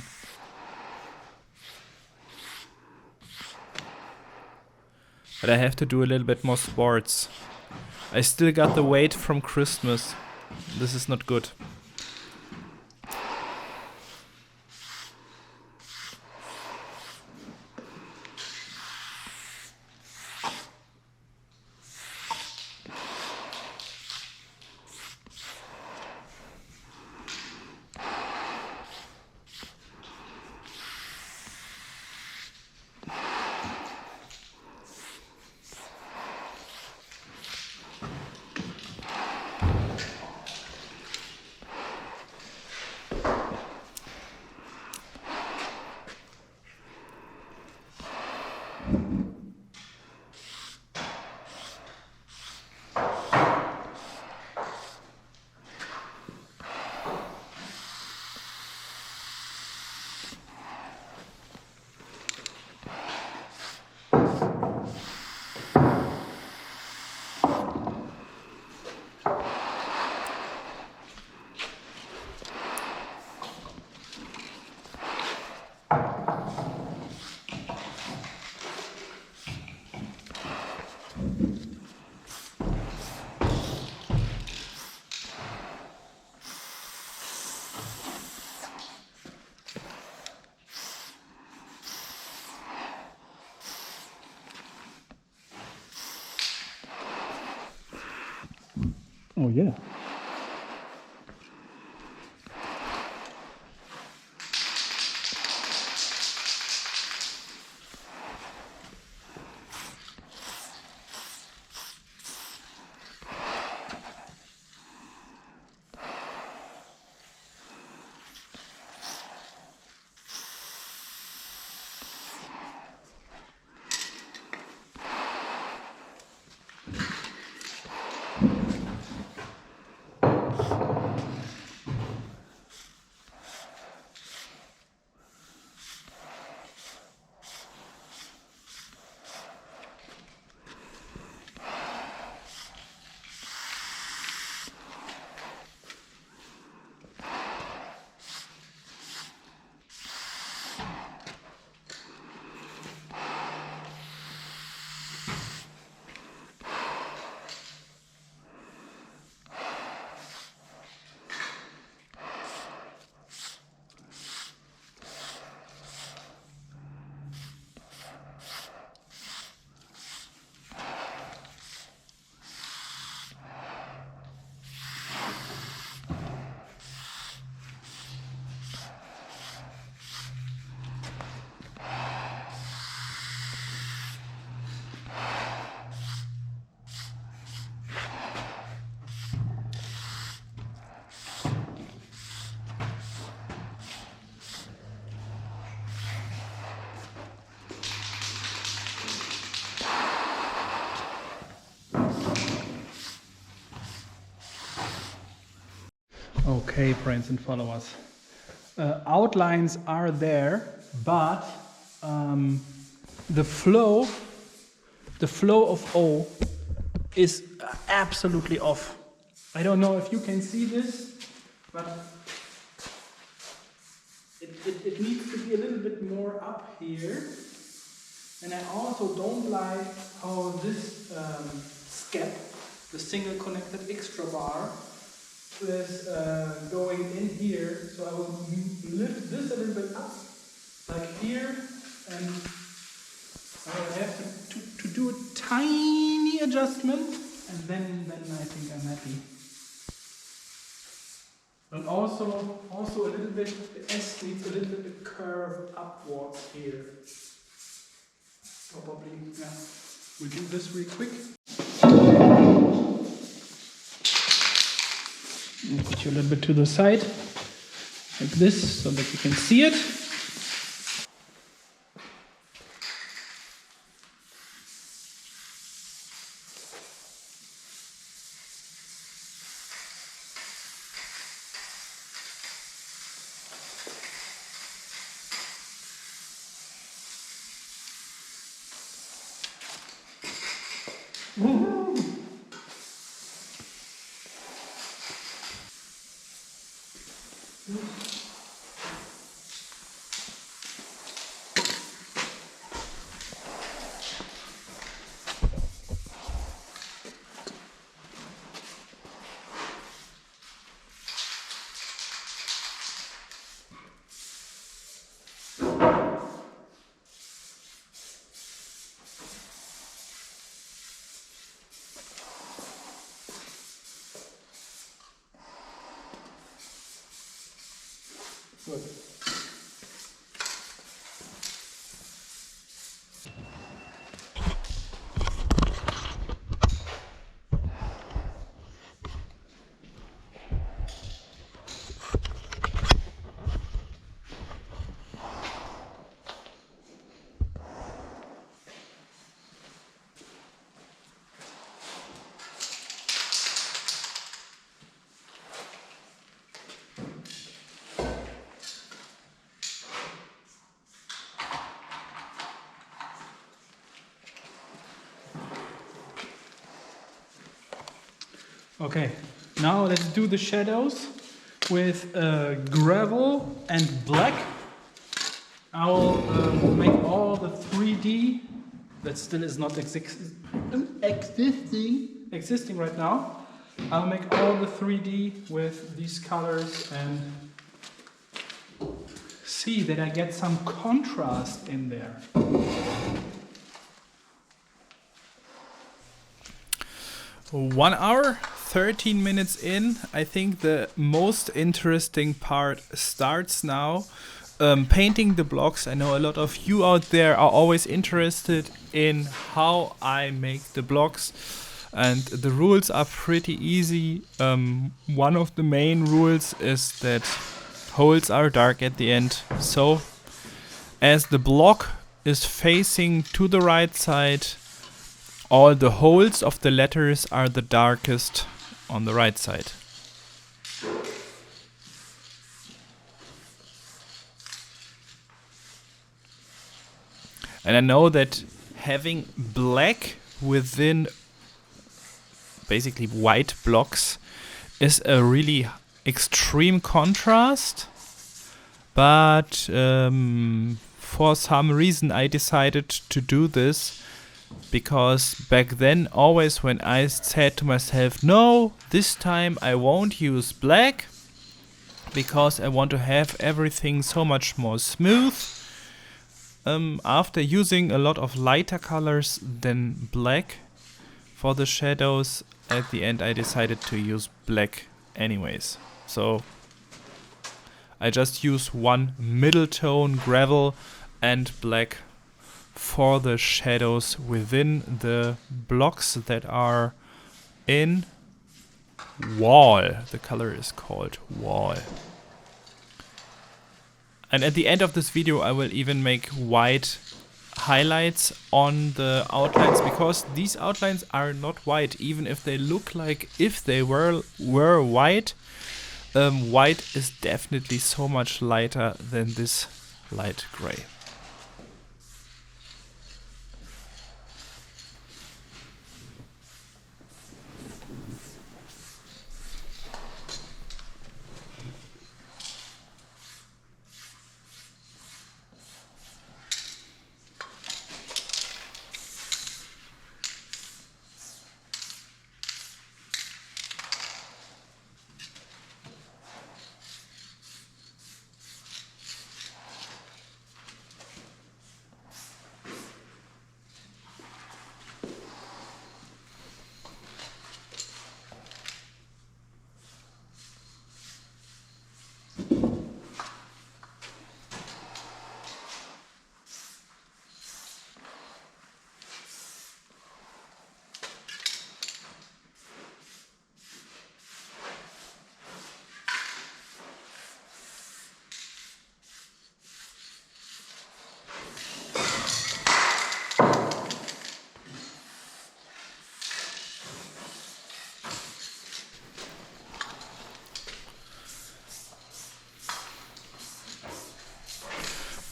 But I have to do a little bit more sports. I still got the weight from Christmas. This is not good. Oh yeah. Okay, friends and followers. Outlines are there, but the flow of O is absolutely off. I don't know if you can see this, but it needs to be a little bit more up here. And I also don't like how this scap, the single connected extra bar, is going in here. So I will lift this a little bit up, like here, and I will have to do a tiny adjustment, and then I think I'm happy. And also a little bit, the S needs a little bit curve upwards here. Probably, yeah. We'll do this real quick. And put you a little bit to the side, like this, so that you can see it. Good. Okay, now let's do the shadows with gravel and black. I will make all the 3D that still is not existing right now. I'll make all the 3D with these colors and see that I get some contrast in there. 1 hour, 13 minutes in. I think the most interesting part starts now. Painting the blocks. I know a lot of you out there are always interested in how I make the blocks, and the rules are pretty easy. One of the main rules is that holes are dark at the end. So as the block is facing to the right side, all the holes of the letters are the darkest on the right side. And I know that having black within basically white blocks is a really extreme contrast, but for some reason I decided to do this. Because back then, always when I said to myself, no, this time I won't use black, because I want to have everything so much more smooth. After using a lot of lighter colors than black for the shadows, at the end I decided to use black anyways. So I just use one middle tone, gravel and black, for the shadows within the blocks that are in wall. The color is called wall. And at the end of this video I will even make white highlights on the outlines, because these outlines are not white, even if they look like if they were white. white is definitely so much lighter than this light gray.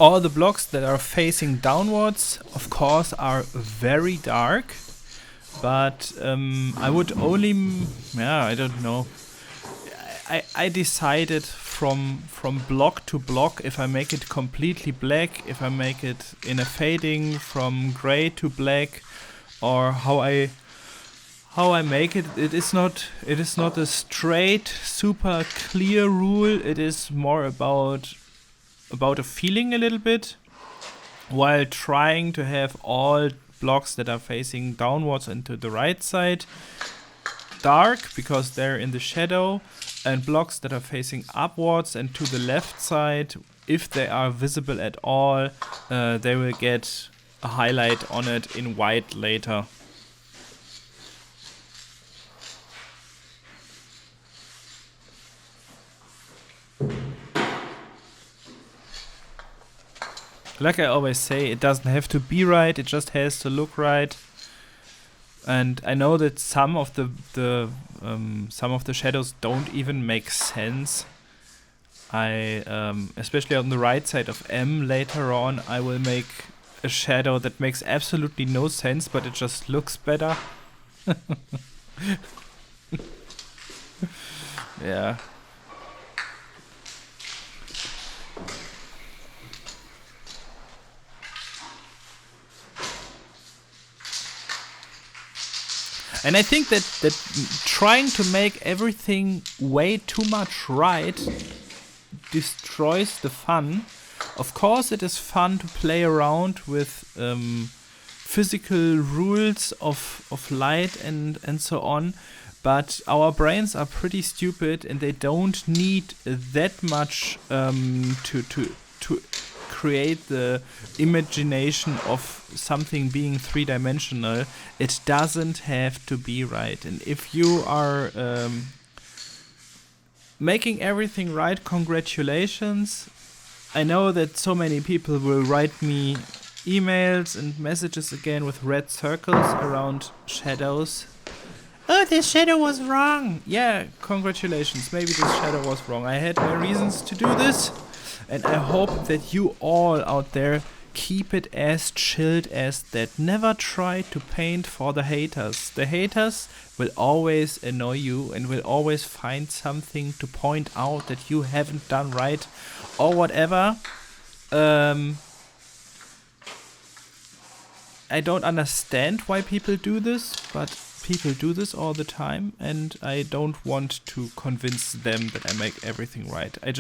All the blocks that are facing downwards, of course, are very dark, but I would only, I don't know. I decided from block to block if I make it completely black, if I make it in a fading from gray to black, or how I make it. It is not a straight, super clear rule. It is more about a feeling a little bit, while trying to have all blocks that are facing downwards and to the right side dark because they're in the shadow, and blocks that are facing upwards and to the left side, if they are visible at all, they will get a highlight on it in white later. Like I always say, it doesn't have to be right, it just has to look right. And I know that some of the shadows don't even make sense. I especially on the right side of M later on, I will make a shadow that makes absolutely no sense, but it just looks better. Yeah. And I think that trying to make everything way too much right destroys the fun. Of course, it is fun to play around with physical rules of light and so on, but our brains are pretty stupid and they don't need that much to create the imagination of something being three-dimensional. It doesn't have to be right. And if you are making everything right, congratulations. I know that so many people will write me emails and messages again with red circles around shadows. Oh, this shadow was wrong. Yeah, congratulations. Maybe this shadow was wrong. I had my reasons to do this. And I hope that you all out there keep it as chilled as that. Never try to paint for the haters. The haters will always annoy you and will always find something to point out that you haven't done right or whatever. I don't understand why people do this, but people do this all the time, and I don't want to convince them that I make everything right. I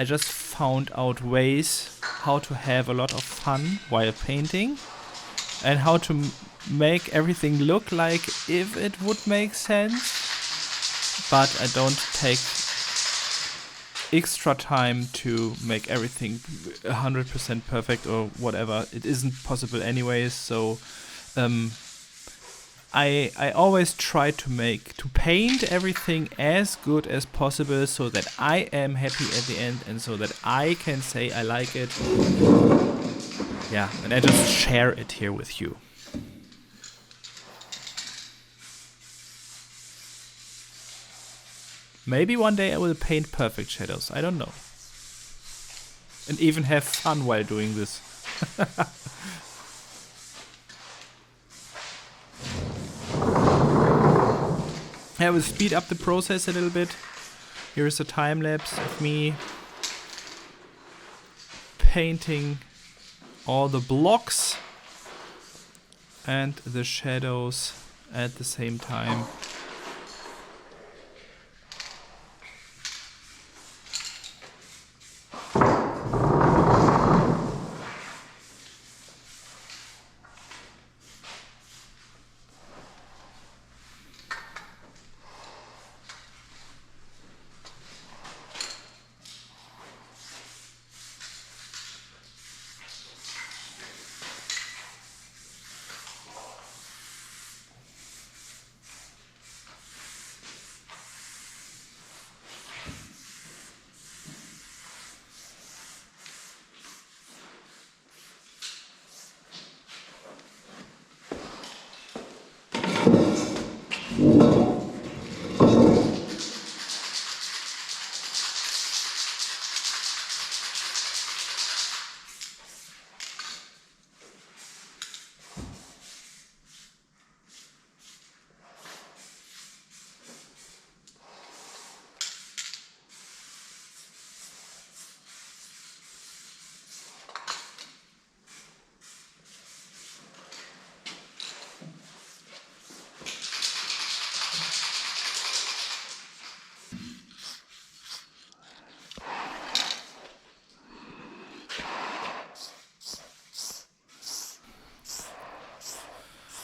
just found out ways how to have a lot of fun while painting and how to make everything look like if it would make sense, but I don't take extra time to make everything 100% perfect or whatever. It isn't possible anyways, so I always try to paint everything as good as possible so that I am happy at the end and so that I can say I like it. Yeah, and I just share it here with you. Maybe one day I will paint perfect shadows. I don't know. And even have fun while doing this. I will speed up the process a little bit. Here's a time lapse of me painting all the blocks and the shadows at the same time.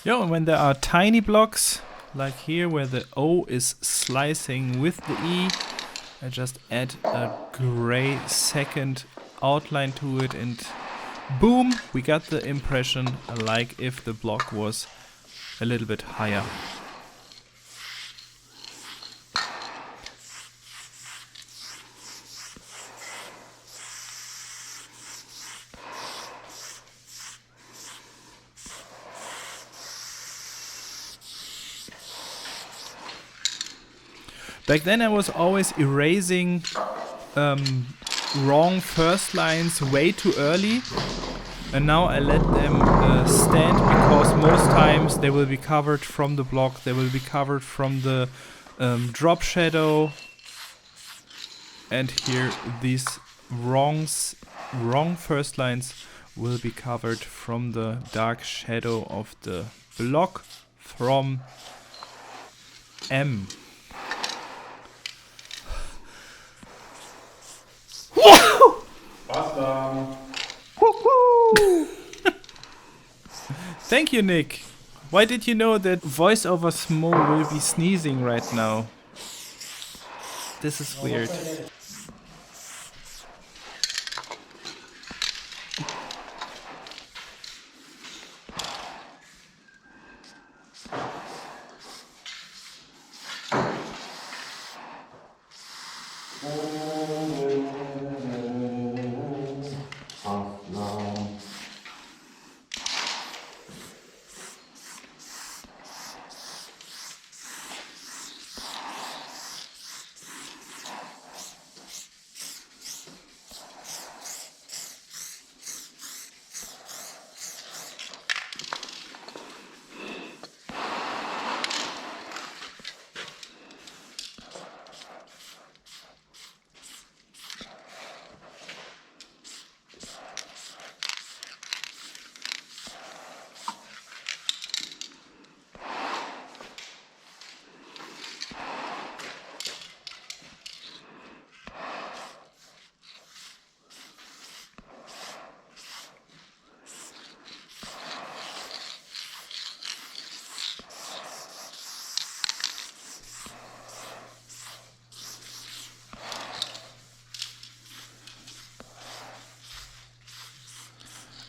Yeah, and when there are tiny blocks, like here where the O is slicing with the E, I just add a gray second outline to it and boom, we got the impression like if the block was a little bit higher. Back then I was always erasing wrong first lines way too early, and now I let them stand because most times they will be covered from the block, they will be covered from the drop shadow, and here these wrong first lines will be covered from the dark shadow of the block from M. Thank you, Nick. Why did you know that voiceover Smoe will be sneezing right now? This is weird.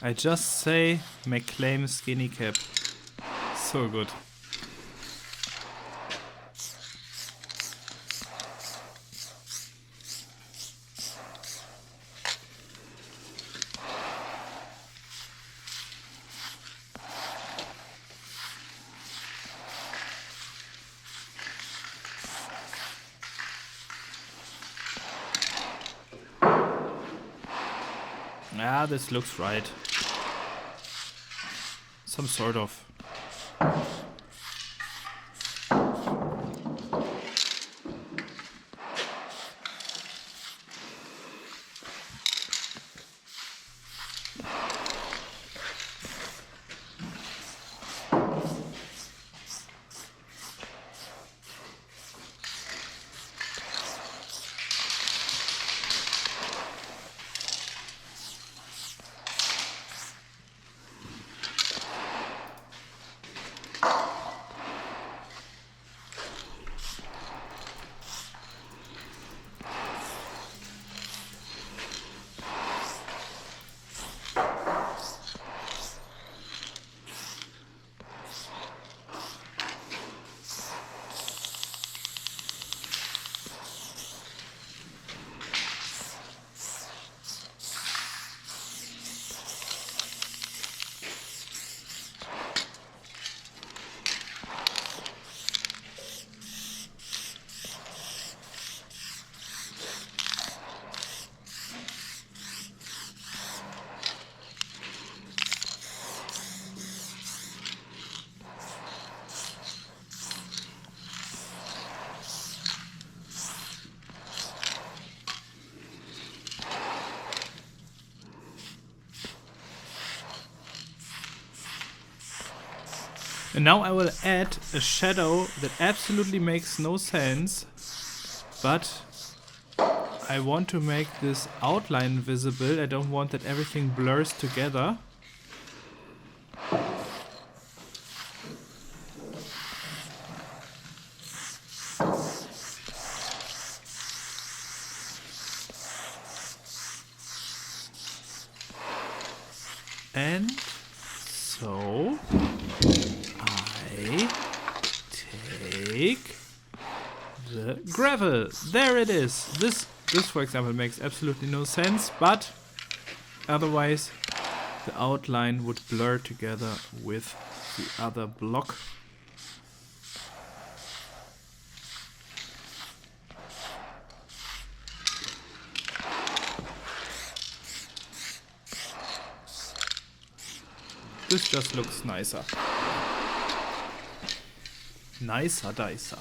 I just say McClaim skinny cap. So good. Yeah, this looks right. Some sort of. And now I will add a shadow that absolutely makes no sense, but I want to make this outline visible. I don't want that everything blurs together. And so I take the gravel. There it is. This for example makes absolutely no sense, but otherwise the outline would blur together with the other block. This just looks nicer. Nicer dicer.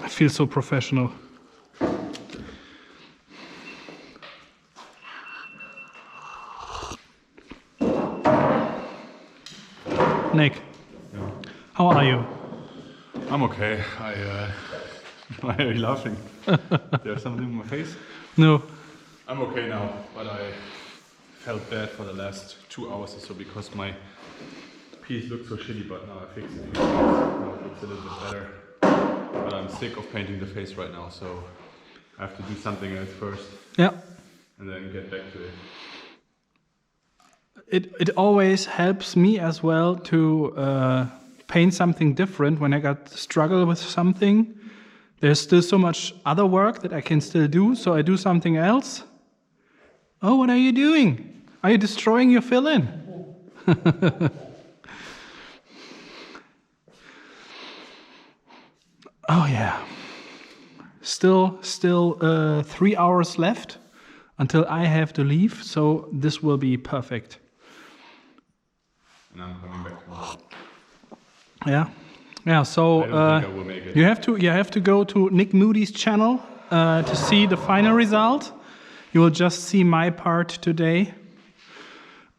I feel so professional. Nick, how are you? I'm okay. Why are you laughing? There's something in my face? No. I'm okay now, but I felt bad for the last 2 hours or so because my piece looked so shitty, but now I fixed it. Now it looks a little bit better. But I'm sick of painting the face right now, so I have to do something else first. Yeah. And then get back to it. It always helps me as well to paint something different when I got struggle with something. There's still so much other work that I can still do, so I do something else. Oh, what are you doing? Are you destroying your fill-in? Oh yeah. Still 3 hours left until I have to leave, so this will be perfect. And I'm coming back tomorrow. Yeah. So I don't think I will make it. you have to go to Nick Moody's channel to see the final result. You will just see my part today.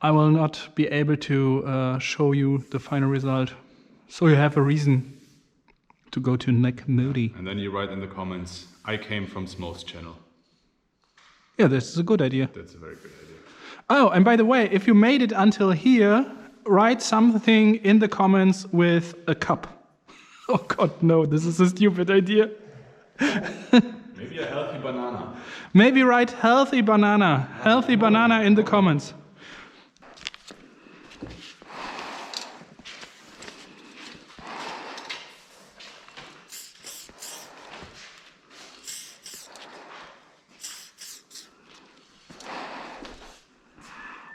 I will not be able to show you the final result, so you have a reason to go to Nick Moody. And then you write in the comments, I came from Smoe's channel. Yeah, this is a good idea. That's a very good idea. Oh, and by the way, if you made it until here, write something in the comments with a cup. Oh God, no, this is a stupid idea. Maybe a healthy banana. Maybe write healthy banana in the comments.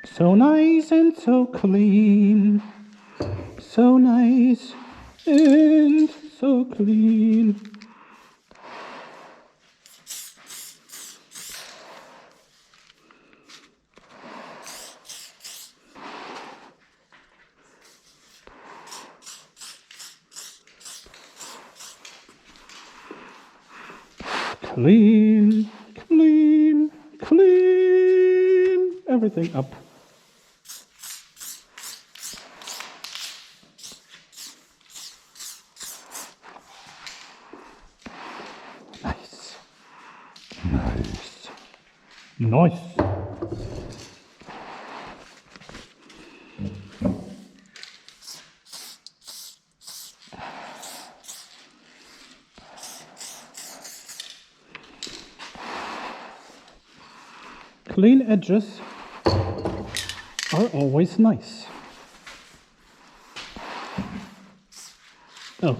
So nice and so clean, so nice and so clean. Clean, clean, clean, everything up. Nice, nice, nice. Clean edges are always nice. Oh,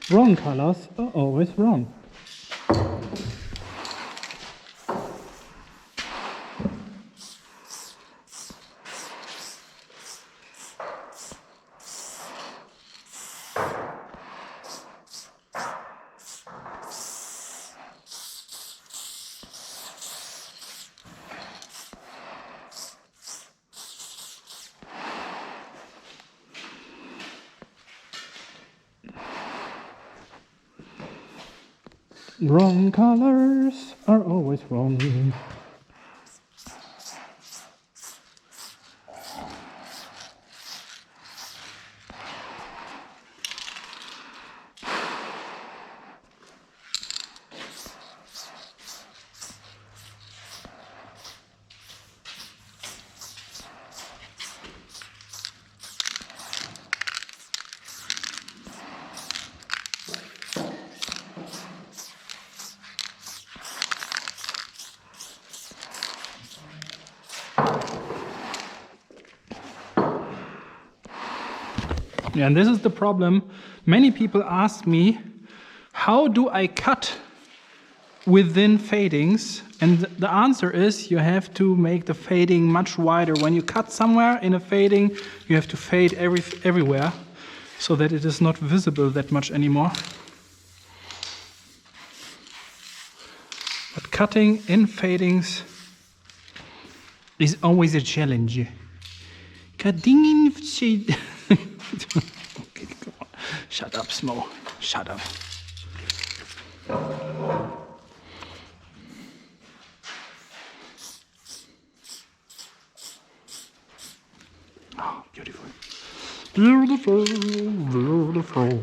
wrong colors are always wrong. Wrong colors are always wrong. Yeah, and this is the problem. Many people ask me, how do I cut within fadings? And the answer is you have to make the fading much wider. When you cut somewhere in a fading, you have to fade everywhere so that it is not visible that much anymore. But cutting in fadings is always a challenge. Cutting in shade. Okay, come on. Shut up, Smoe. Shut up. Oh, beautiful. Beautiful, beautiful.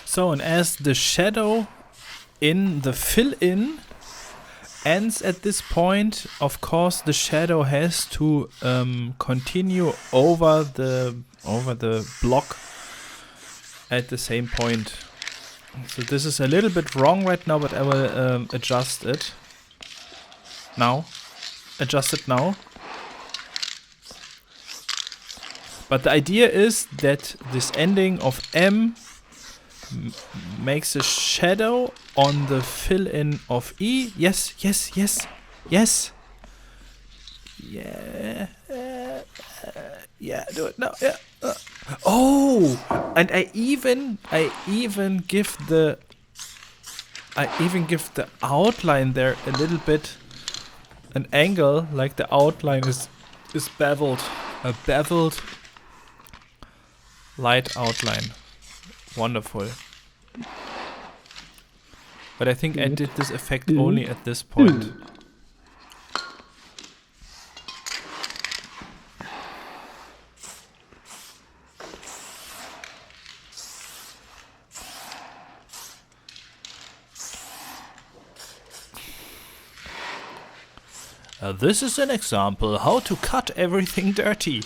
So, and as the shadow in the fill-in ends at this point. Of course, the shadow has to continue over the block at the same point. So this is a little bit wrong right now, but I will adjust it now. Adjust it now. But the idea is that this ending of M makes a shadow on the fill-in of E. Yes, yes, yes, yes. Yeah, yeah, do it now. Yeah. Oh, and I even give the outline there a little bit an angle, like the outline is beveled, a beveled light outline. Wonderful. But I think I did this effect only at this point. This is an example how to cut everything dirty.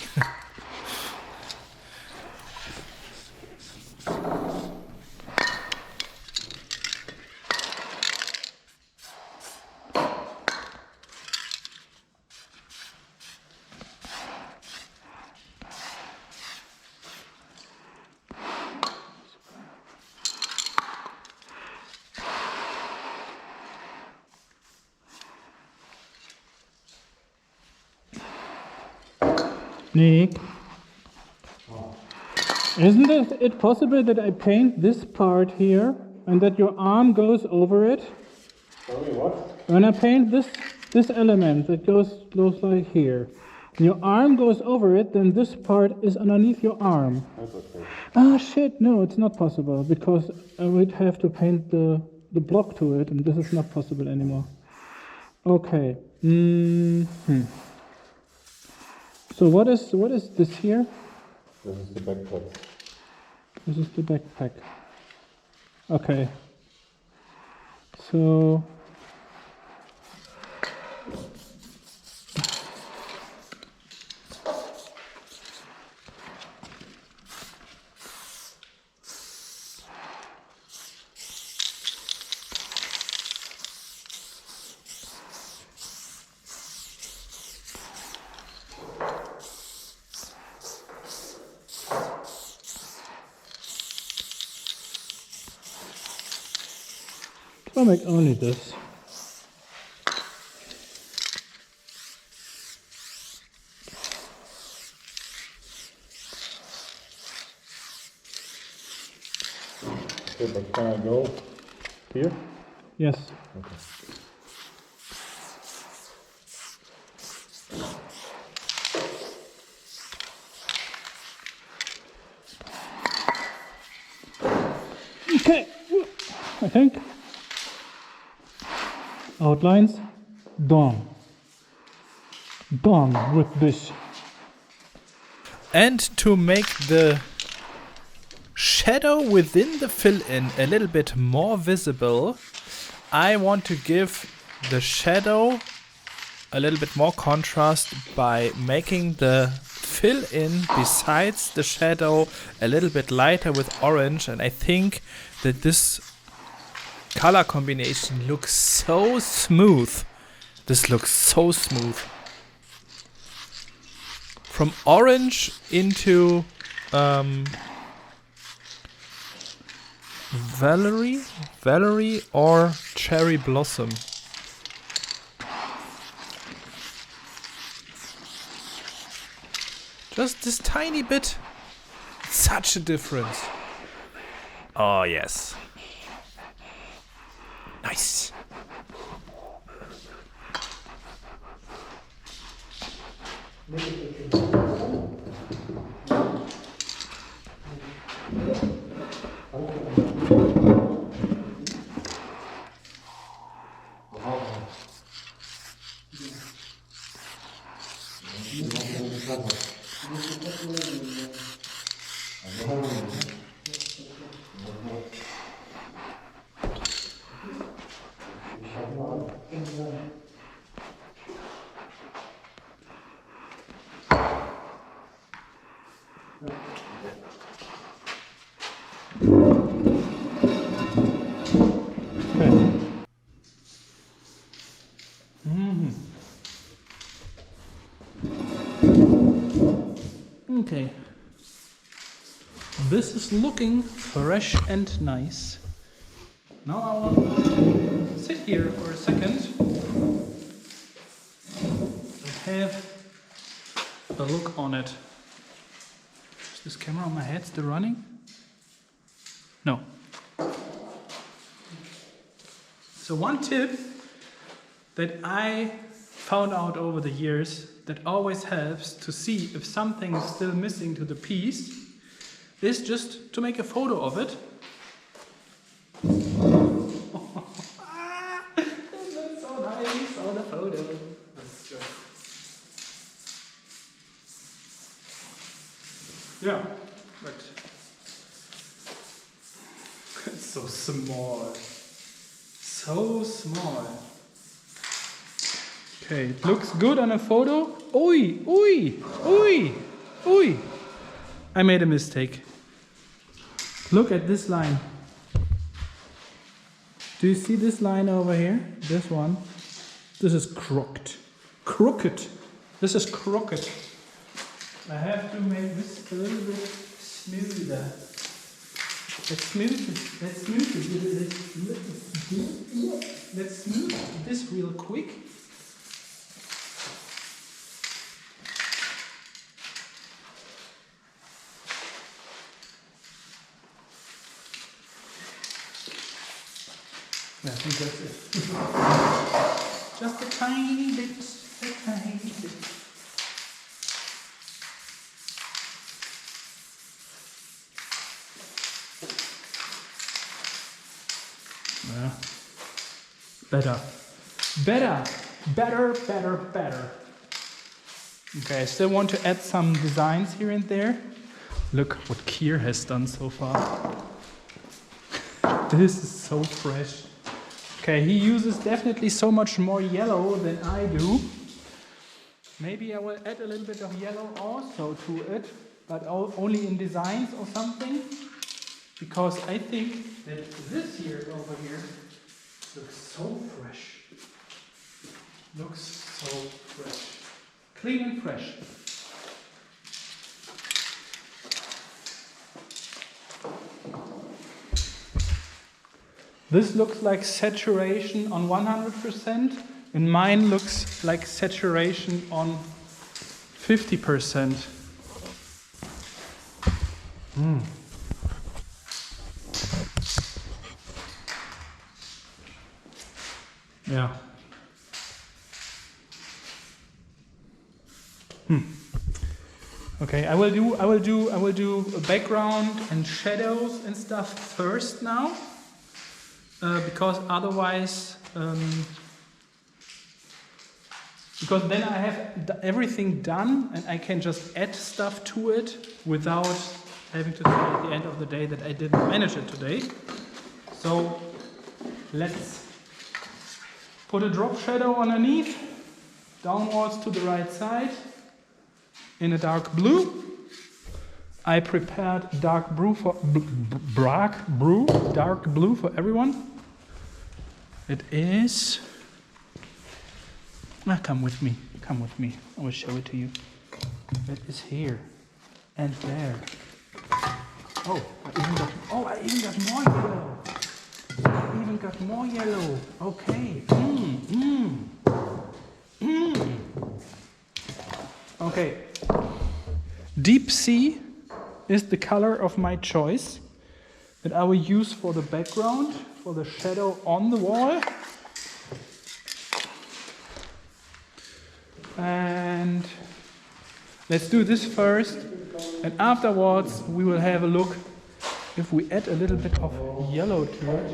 Nick, isn't it possible that I paint this part here and that your arm goes over it? Sorry, what? When I paint this element that goes like here, and your arm goes over it, then this part is underneath your arm. That's okay. Ah, shit, no, it's not possible, because I would have to paint the block to it, and this is not possible anymore. Okay. So what is this here? This is the backpack. This is the backpack. Okay. So I'll make only this. Okay, but can I go here? Yes. Okay. Okay, I think. Outlines, done. Done with this. And to make the shadow within the fill-in a little bit more visible, I want to give the shadow a little bit more contrast by making the fill-in besides the shadow a little bit lighter with orange, and I think that this color combination looks so smooth. This looks so smooth. From orange into Valerie or cherry blossom. Just this tiny bit. Such a difference. Oh yes. Nice. Okay. This is looking fresh and nice. Now I want to sit here for a second and have a look on it. Is this camera on my head still running? No. So one tip that I found out over the years that always helps to see if something is still missing to the piece is just to make a photo of it. That looks so nice on the photo. Yeah, but it's so small. So small. Okay, it looks good on a photo. Oi, oi, oi, oi. I made a mistake. Look at this line. Do you see this line over here? This one. This is crooked. Crooked. This is crooked. I have to make this a little bit smoother. Let's smooth it. Let's smooth it. Let's smooth this real quick. I think that's it. Just a tiny bit, a tiny bit. Yeah. Better. Better. Better, better, better. Okay, I still want to add some designs here and there. Look what KIER has done so far. This is so fresh. Okay, he uses definitely so much more yellow than I do. Maybe I will add a little bit of yellow also to it, but only in designs or something. Because I think that this here over here looks so fresh. Looks so fresh. Clean and fresh. This looks like saturation on 100%, and mine looks like saturation on 50%. Yeah. Okay, I will do a background and shadows and stuff first now. Because otherwise, because then I have everything done and I can just add stuff to it without having to say at the end of the day that I didn't manage it today. So let's put a drop shadow underneath, downwards to the right side, in a dark blue. I prepared dark blue for dark blue for everyone. It is. Come with me. Come with me. I will show it to you. It is here and there. Oh, I even got more yellow. I even got more yellow. Okay. Okay. Deep sea is the color of my choice that I will use for the background, for the shadow on the wall. And let's do this first, and afterwards we will have a look if we add a little bit of yellow to it.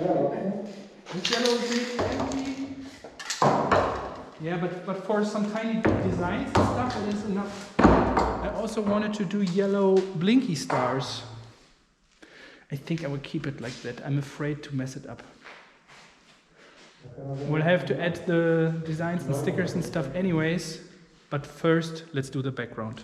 This yellow is really empty. Yeah, but for some tiny designs and stuff it is enough. I also wanted to do yellow blinky stars. I think I will keep it like that. I'm afraid to mess it up. We'll have to add the designs and stickers and stuff anyways, but first let's do the background.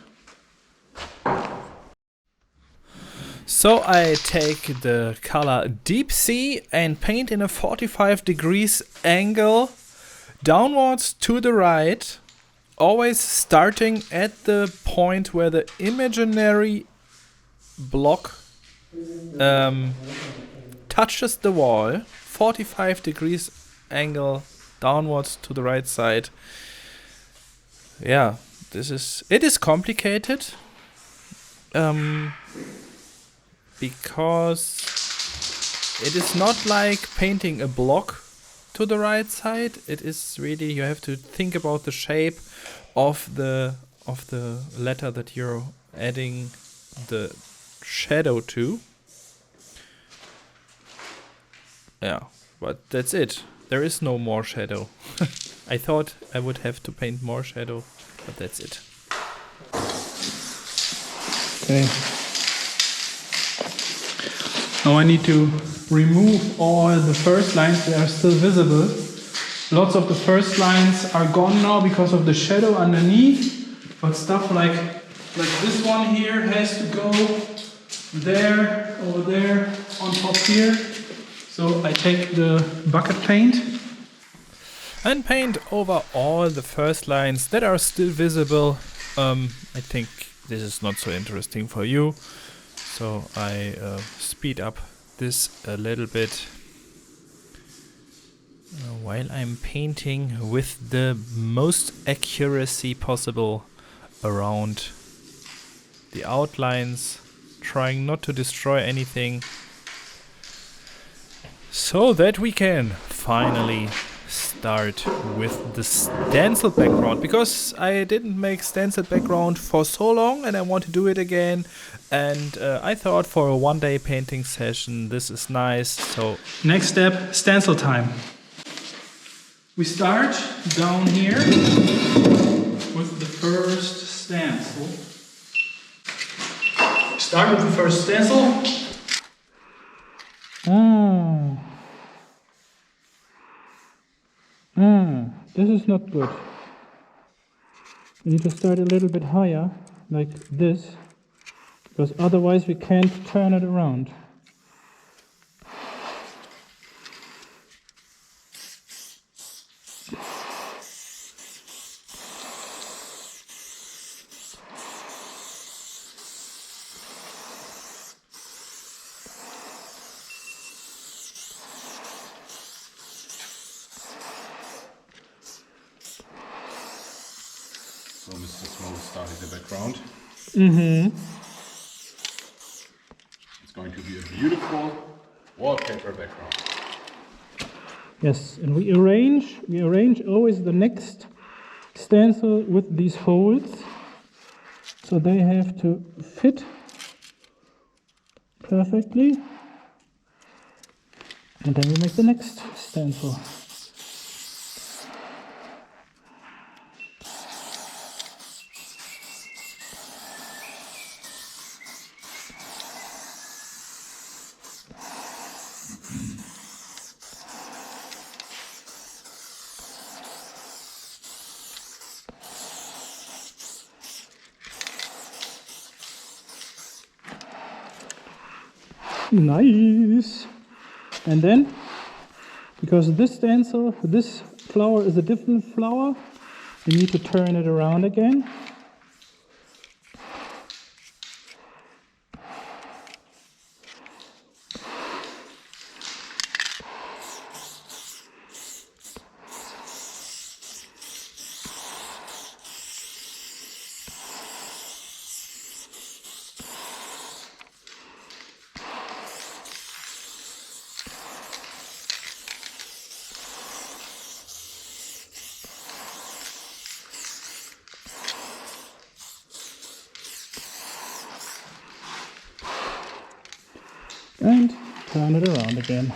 So I take the color Deep Sea and paint in a 45 degrees angle downwards to the right, always starting at the point where the imaginary block touches the wall. 45 degrees angle downwards to the right side. Yeah, it is complicated. Because it is not like painting a block to the right side. It is really, you have to think about the shape of the letter that you're adding the shadow to. Yeah, but that's it. There is no more shadow. I thought I would have to paint more shadow, but that's it. Okay. Now I need to remove all the first lines that are still visible. Lots of the first lines are gone now because of the shadow underneath, but stuff like this one here has to go there, over there, on top here. So I take the bucket paint and paint over all the first lines that are still visible. I think this is not so interesting for you. So I speed up this a little bit while I'm painting with the most accuracy possible around the outlines, trying not to destroy anything, so that we can finally start with the stencil background, because I didn't make stencil background for so long and I want to do it again, and I thought for a one-day painting session this is nice. So next step, stencil time. We start down here with the first stencil. Start with the first stencil. This is not good. We need to start a little bit higher, like this, because otherwise we can't turn it around. So Mr. Smoe starting the background. It's going to be a beautiful wallpaper background. Yes, and we arrange always the next stencil with these holes, so they have to fit perfectly, and then we make the next stencil. Nice. And then, because this stencil, this flower is a different flower, we need to turn it around again. And turn it around again.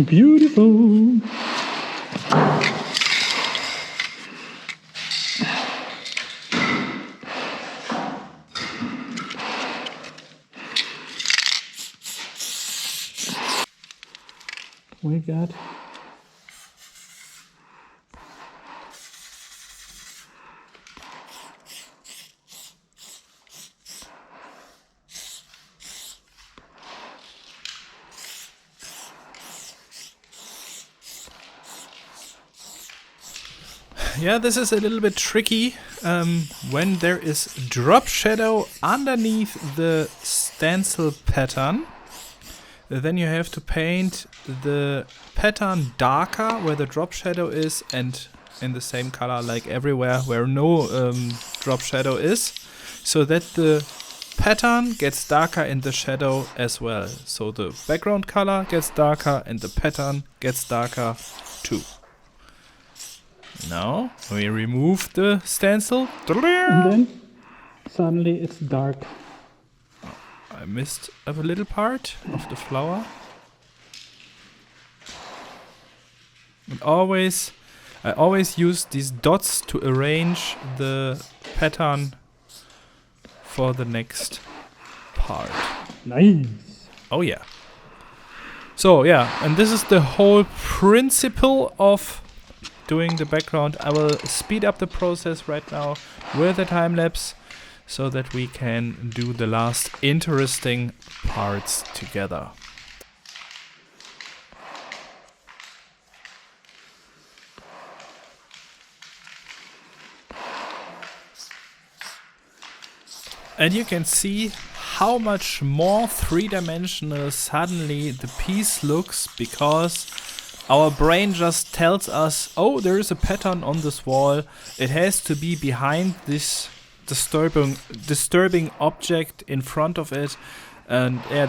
Beautiful. We got Yeah, this is a little bit tricky when there is drop shadow underneath the stencil pattern. Then you have to paint the pattern darker where the drop shadow is and in the same color like everywhere where no drop shadow is, so that the pattern gets darker in the shadow as well. So the background color gets darker and the pattern gets darker too. Now we remove the stencil. and then suddenly it's dark. I missed a little part of the flower. And I always use these dots to arrange the pattern for the next part. Nice. Oh yeah. So yeah, and this is the whole principle of doing the background. I will speed up the process right now with a time lapse so that we can do the last interesting parts together. And you can see how much more three-dimensional suddenly the piece looks, because our brain just tells us, oh, there is a pattern on this wall. It has to be behind this disturbing object in front of it. And yeah,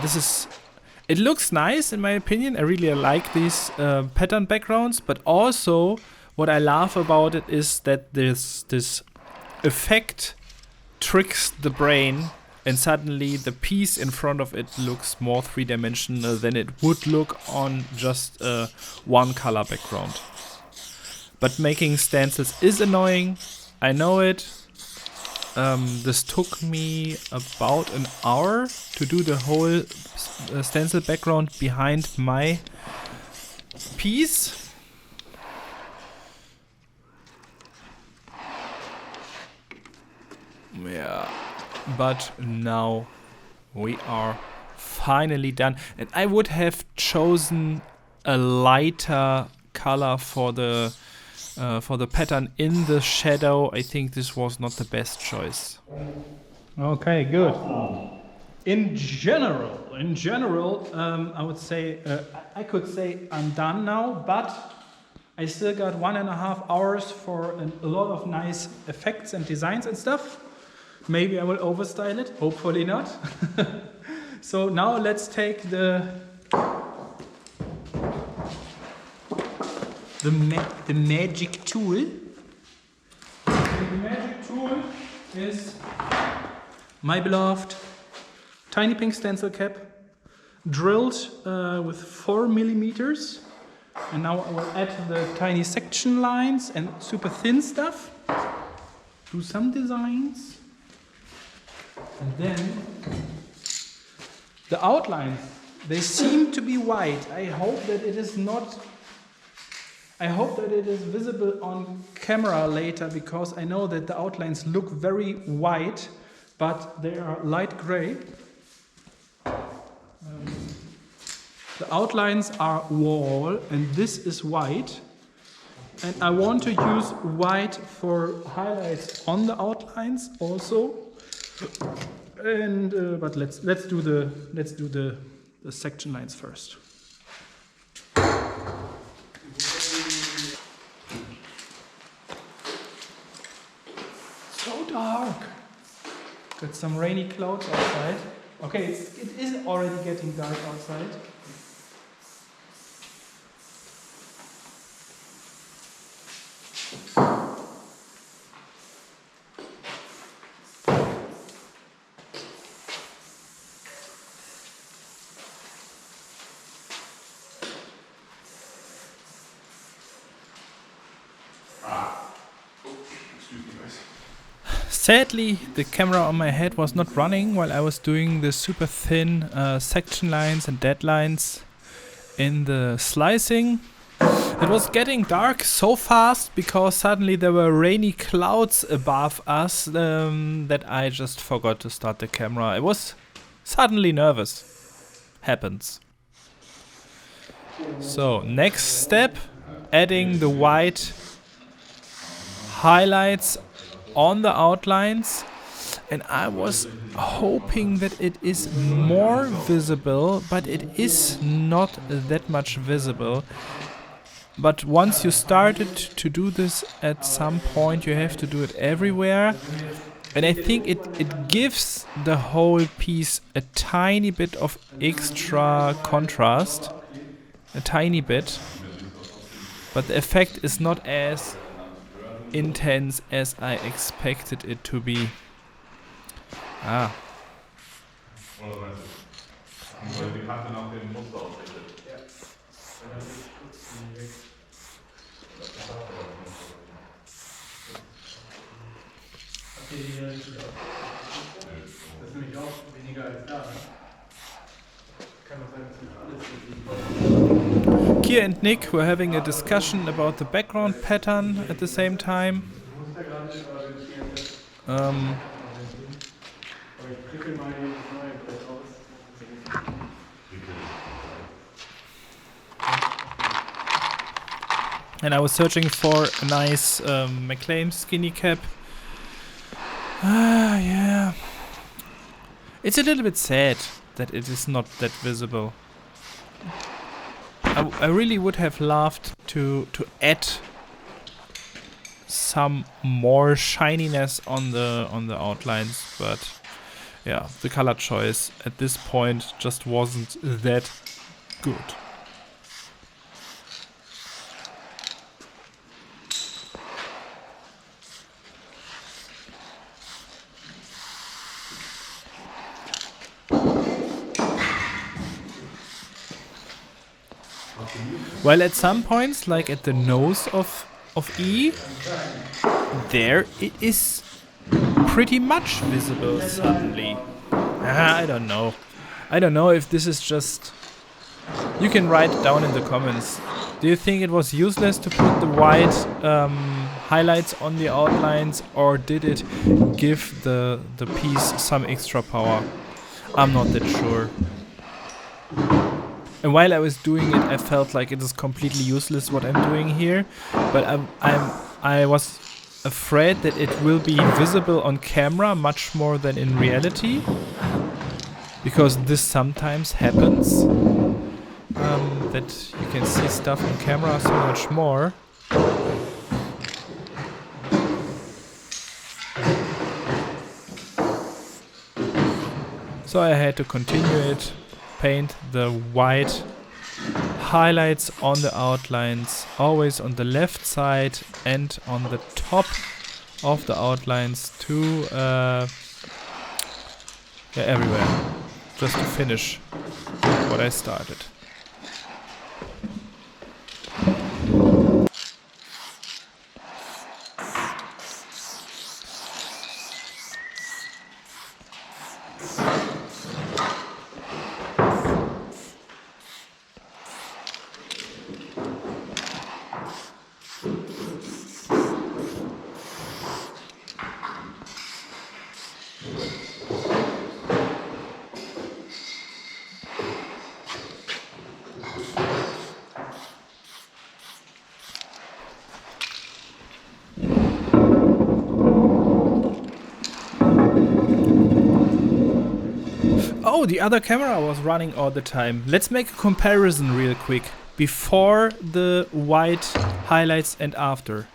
it looks nice in my opinion. I really like these pattern backgrounds, but also what I love about it is that this effect tricks the brain, and suddenly the piece in front of it looks more three-dimensional than it would look on just a one color background. But making stencils is annoying, I know it. This took me about an hour to do the whole stencil background behind my piece. Yeah, but now we are finally done. And I would have chosen a lighter color for the pattern in the shadow. I think this was not the best choice. Okay, good. In general, I would say, I could say I'm done now, but I still got 1.5 hours for a lot of nice effects and designs and stuff. Maybe I will overstyle it, hopefully not. So now let's take the magic tool. The magic tool is my beloved tiny pink stencil cap, drilled with 4 millimeters. And now I will add the tiny section lines and super thin stuff. Do some designs. And then the outlines, they seem to be white. I hope that it is visible on camera later, because I know that the outlines look very white, but they are light gray. The outlines are wall, and this is white. And I want to use white for highlights on the outlines also. And but let's do the section lines first. So dark. Got some rainy clouds outside. Okay, it is already getting dark outside. Sadly, the camera on my head was not running while I was doing the super thin section lines and deadlines in the slicing. It was getting dark so fast because suddenly there were rainy clouds above us that I just forgot to start the camera. I was suddenly nervous. Happens. So, next step, adding the white highlights on the outlines. And I was hoping that it is more visible, but it is not that much visible. But once you started to do this at some point, you have to do it everywhere. And I think it gives the whole piece a tiny bit of extra contrast. A tiny bit. But the effect is not as intense as I expected it to be. Ah. KIER and Nick were having a discussion about the background pattern at the same time. And I was searching for a nice McLean skinny cap. Yeah. It's a little bit sad that it is not that visible. I really would have loved to add some more shininess on the outlines, but yeah, the color choice at this point just wasn't that good. While at some points, like at the nose of E, there it is pretty much visible suddenly. I don't know. I don't know if this is just... You can write down in the comments. Do you think it was useless to put the white highlights on the outlines, or did it give the piece some extra power? I'm not that sure. And while I was doing it, I felt like it is completely useless what I'm doing here. But I was afraid that it will be visible on camera much more than in reality. Because this sometimes happens. That you can see stuff on camera so much more. So I had to continue it. Paint the white highlights on the outlines, always on the left side and on the top of the outlines to everywhere, just to finish what I started. Oh, the other camera was running all the time. Let's make a comparison real quick. Before the white highlights and after.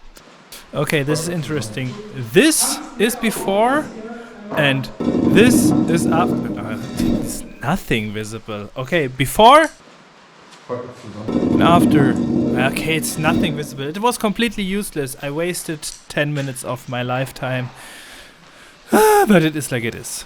Okay, this is interesting. This is before and this is after. There's nothing visible. Okay, before and after. Okay, it's nothing visible. It was completely useless. I wasted 10 minutes of my lifetime. But it is like it is.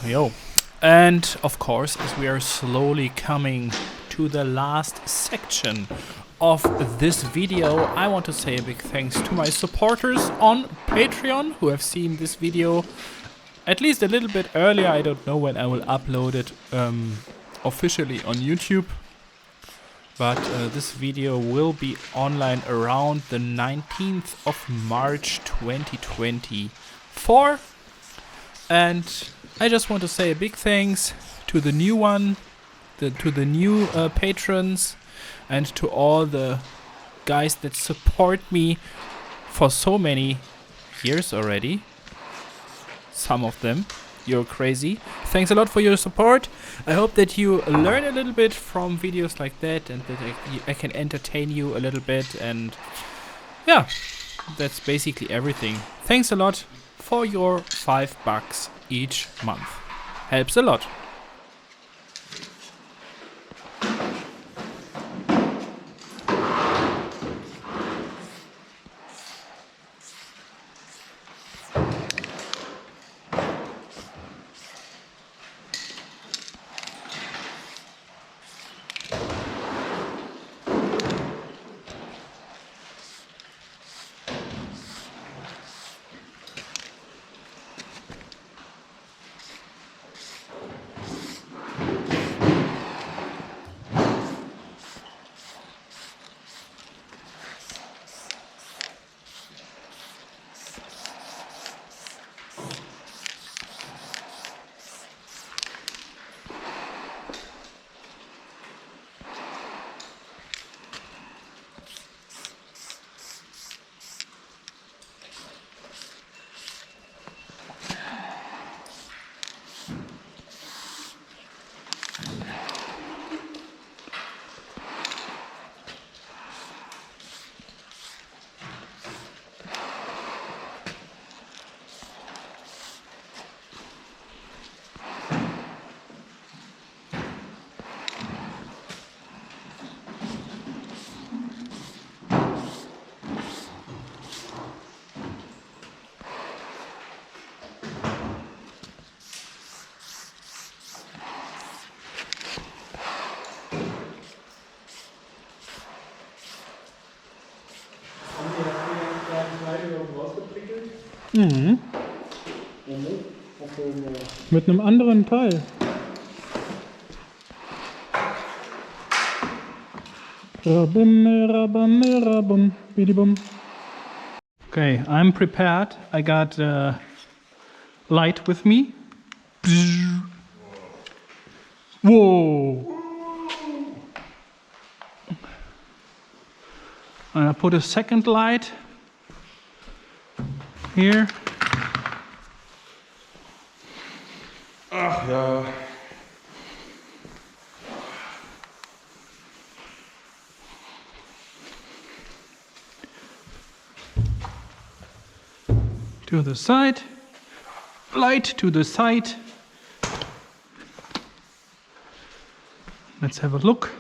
Yo. And of course, as we are slowly coming to the last section of this video, I want to say a big thanks to my supporters on Patreon who have seen this video at least a little bit earlier. I don't know when I will upload it officially on YouTube, but this video will be online around the 19th of March 2024. And I just want to say a big thanks to the new patrons, and to all the guys that support me for so many years already. Some of them. You're crazy. Thanks a lot for your support. I hope that you learn a little bit from videos like that, and that I can entertain you a little bit. And yeah, that's basically everything. Thanks a lot for your $5 each month. Helps a lot. Mhm. Mit einem anderen Teil. Okay, I'm prepared. I got light with me. Whoa! And I put a second light here. Ach ja. To the side. Light to the side. Let's have a look.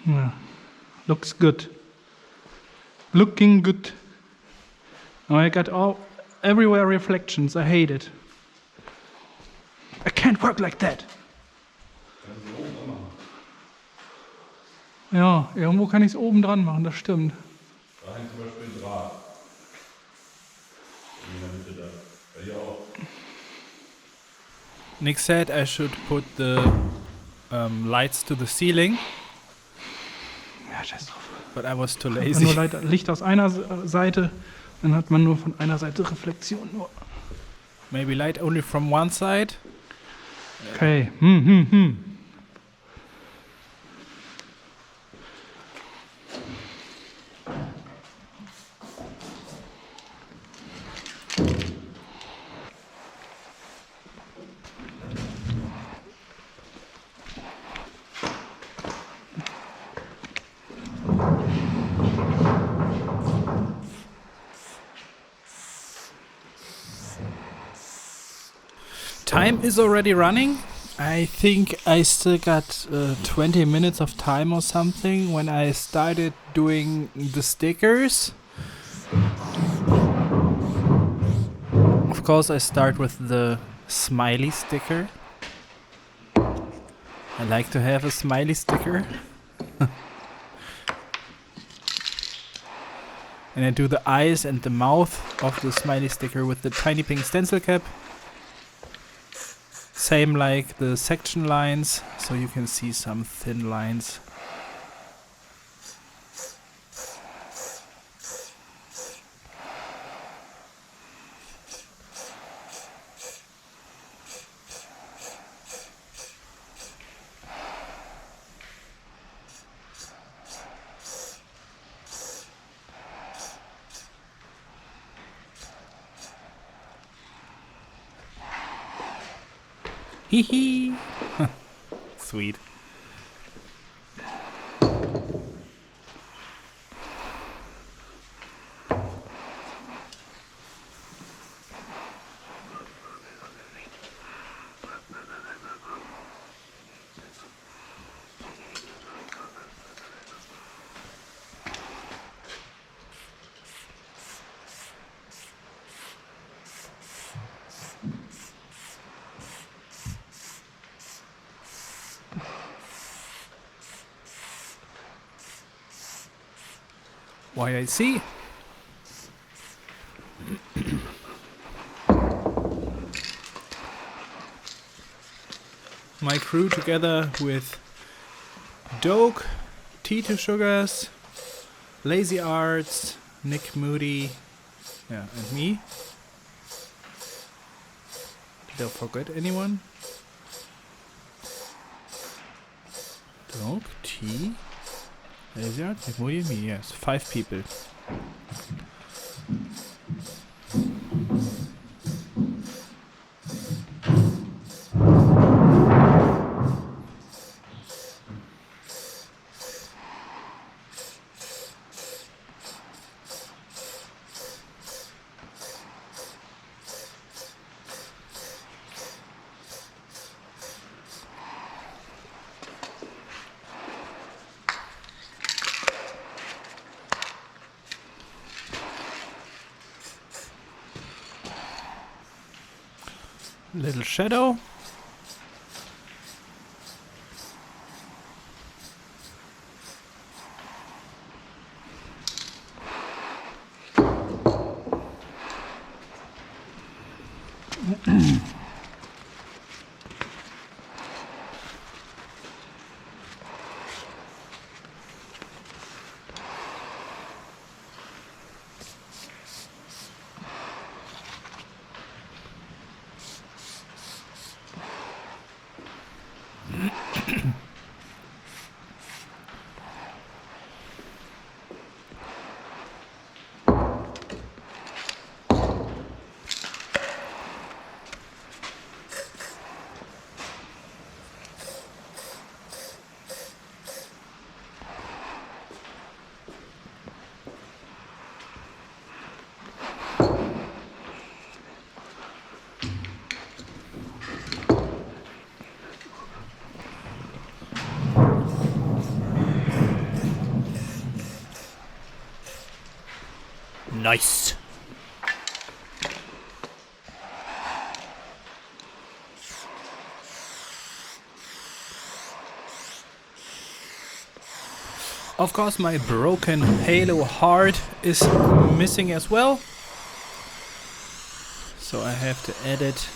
Yeah, looks good. Looking good. Oh, I got everywhere reflections. I hate it. I can't work like that. Ja, irgendwo kann ich es oben dran machen, das stimmt. Da hängt zum Beispiel ein Draht. In der Mitte da. Hier auch. Nick said I should put the lights to the ceiling, Ja, scheiß drauf. but I was too Nur lazy. Licht aus einer Seite, dann hat man nur von einer Seite Reflexion. Nur. Maybe light only from one side. Okay. Time is already running. I think I still got 20 minutes of time or something when I started doing the stickers. Of course, I start with the smiley sticker. I like to have a smiley sticker. And I do the eyes and the mouth of the smiley sticker with the tiny pink stencil cap. Same like the section lines, so you can see some thin lines. Hee hee! Sweet. Why I see. My crew together with Doke, T2 Sugars, Lazy Arts, Nick Moody, and me. Did I forget anyone? Doke, T, Lazy Arts, Nick Moody, and me. Yes, 5 people. Little shadow. Nice. Of course, my broken halo heart is missing as well, so I have to edit.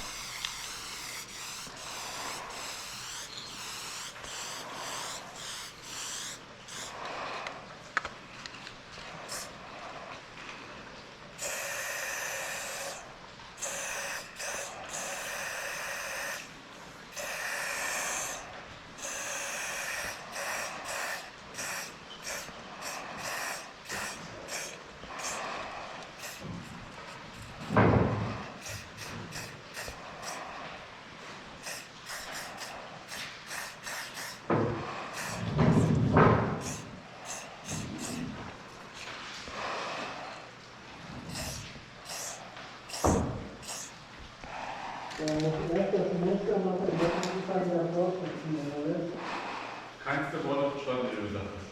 Kannst du wohl noch schon, wie du sagst.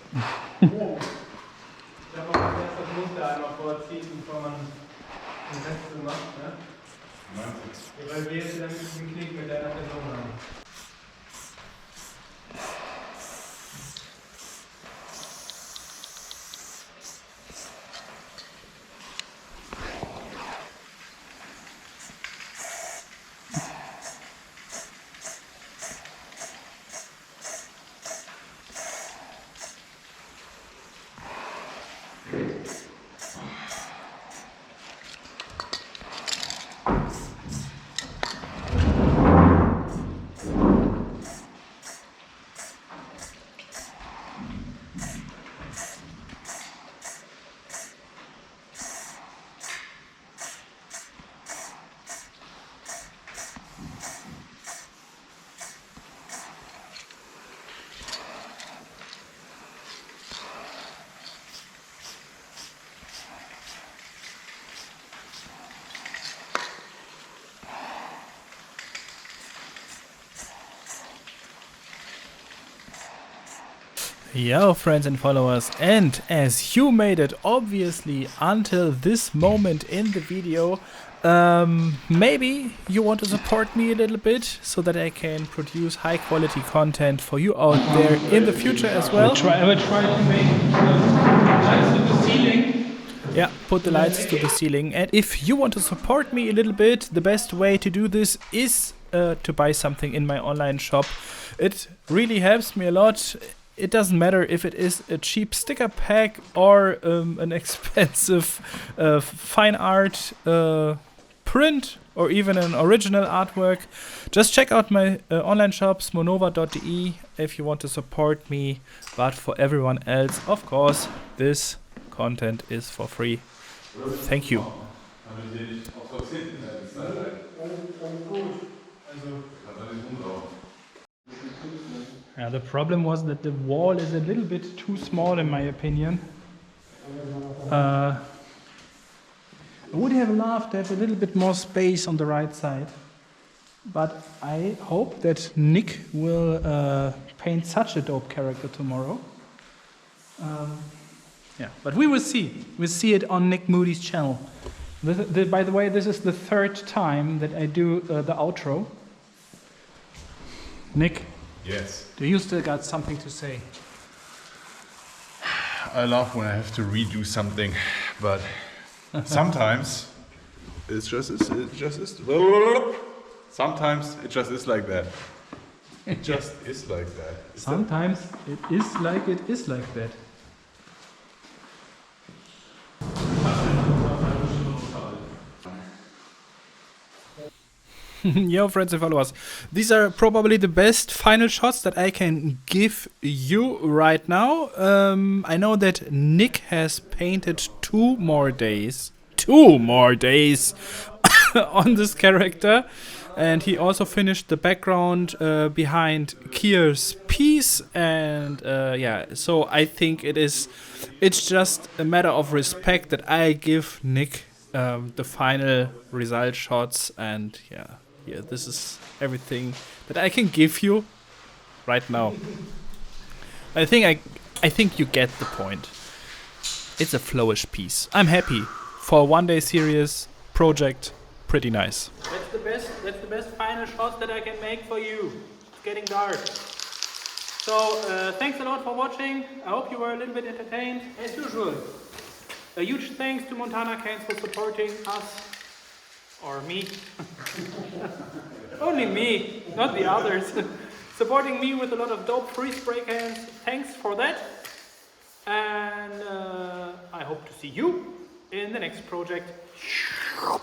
Ich habe auch erst das Muster einmal vorziehen, bevor man den Rest so macht. Ne? Weil wir jetzt damit den Knick mit deiner Person haben. Yo, friends and followers, and as you made it obviously until this moment in the video, maybe you want to support me a little bit so that I can produce high quality content for you out there in the future as well. I will try to make lights to the ceiling. Yeah, put the lights to the ceiling. And if you want to support me a little bit, the best way to do this is to buy something in my online shop. It really helps me a lot. It doesn't matter if it is a cheap sticker pack or an expensive fine art print or even an original artwork. Just check out my online shop, smonova.de, if you want to support me. But for everyone else, of course, this content is for free. Thank you. Yeah, the problem was that the wall is a little bit too small in my opinion. I would have loved to have a little bit more space on the right side, but I hope that Nick will paint such a dope character tomorrow. Yeah, but we will see. We'll see it on Nick Moody's channel. By the way, this is the third time that I do the outro. Nick? Yes. Do you still got something to say? I love when I have to redo something, but sometimes it just is. Sometimes it just is like that. It just is like that. Sometimes it is like that. Yo, friends and followers, these are probably the best final shots that I can give you right now. I know that Nick has painted 2 more days on this character, and he also finished the background behind KIER's piece, and yeah, so I think it's just a matter of respect that I give Nick the final result shots, and yeah, this is everything that I can give you right now. I think you get the point. It's a flowish piece. I'm happy for a one-day series project. Pretty nice. That's the best final shot that I can make for you. It's getting dark. So thanks a lot for watching. I hope you were a little bit entertained as usual. A huge thanks to Montana Cans for supporting us. Or me. Only me, not the others. Supporting me with a lot of dope free spray cans. Thanks for that. And I hope to see you in the next project.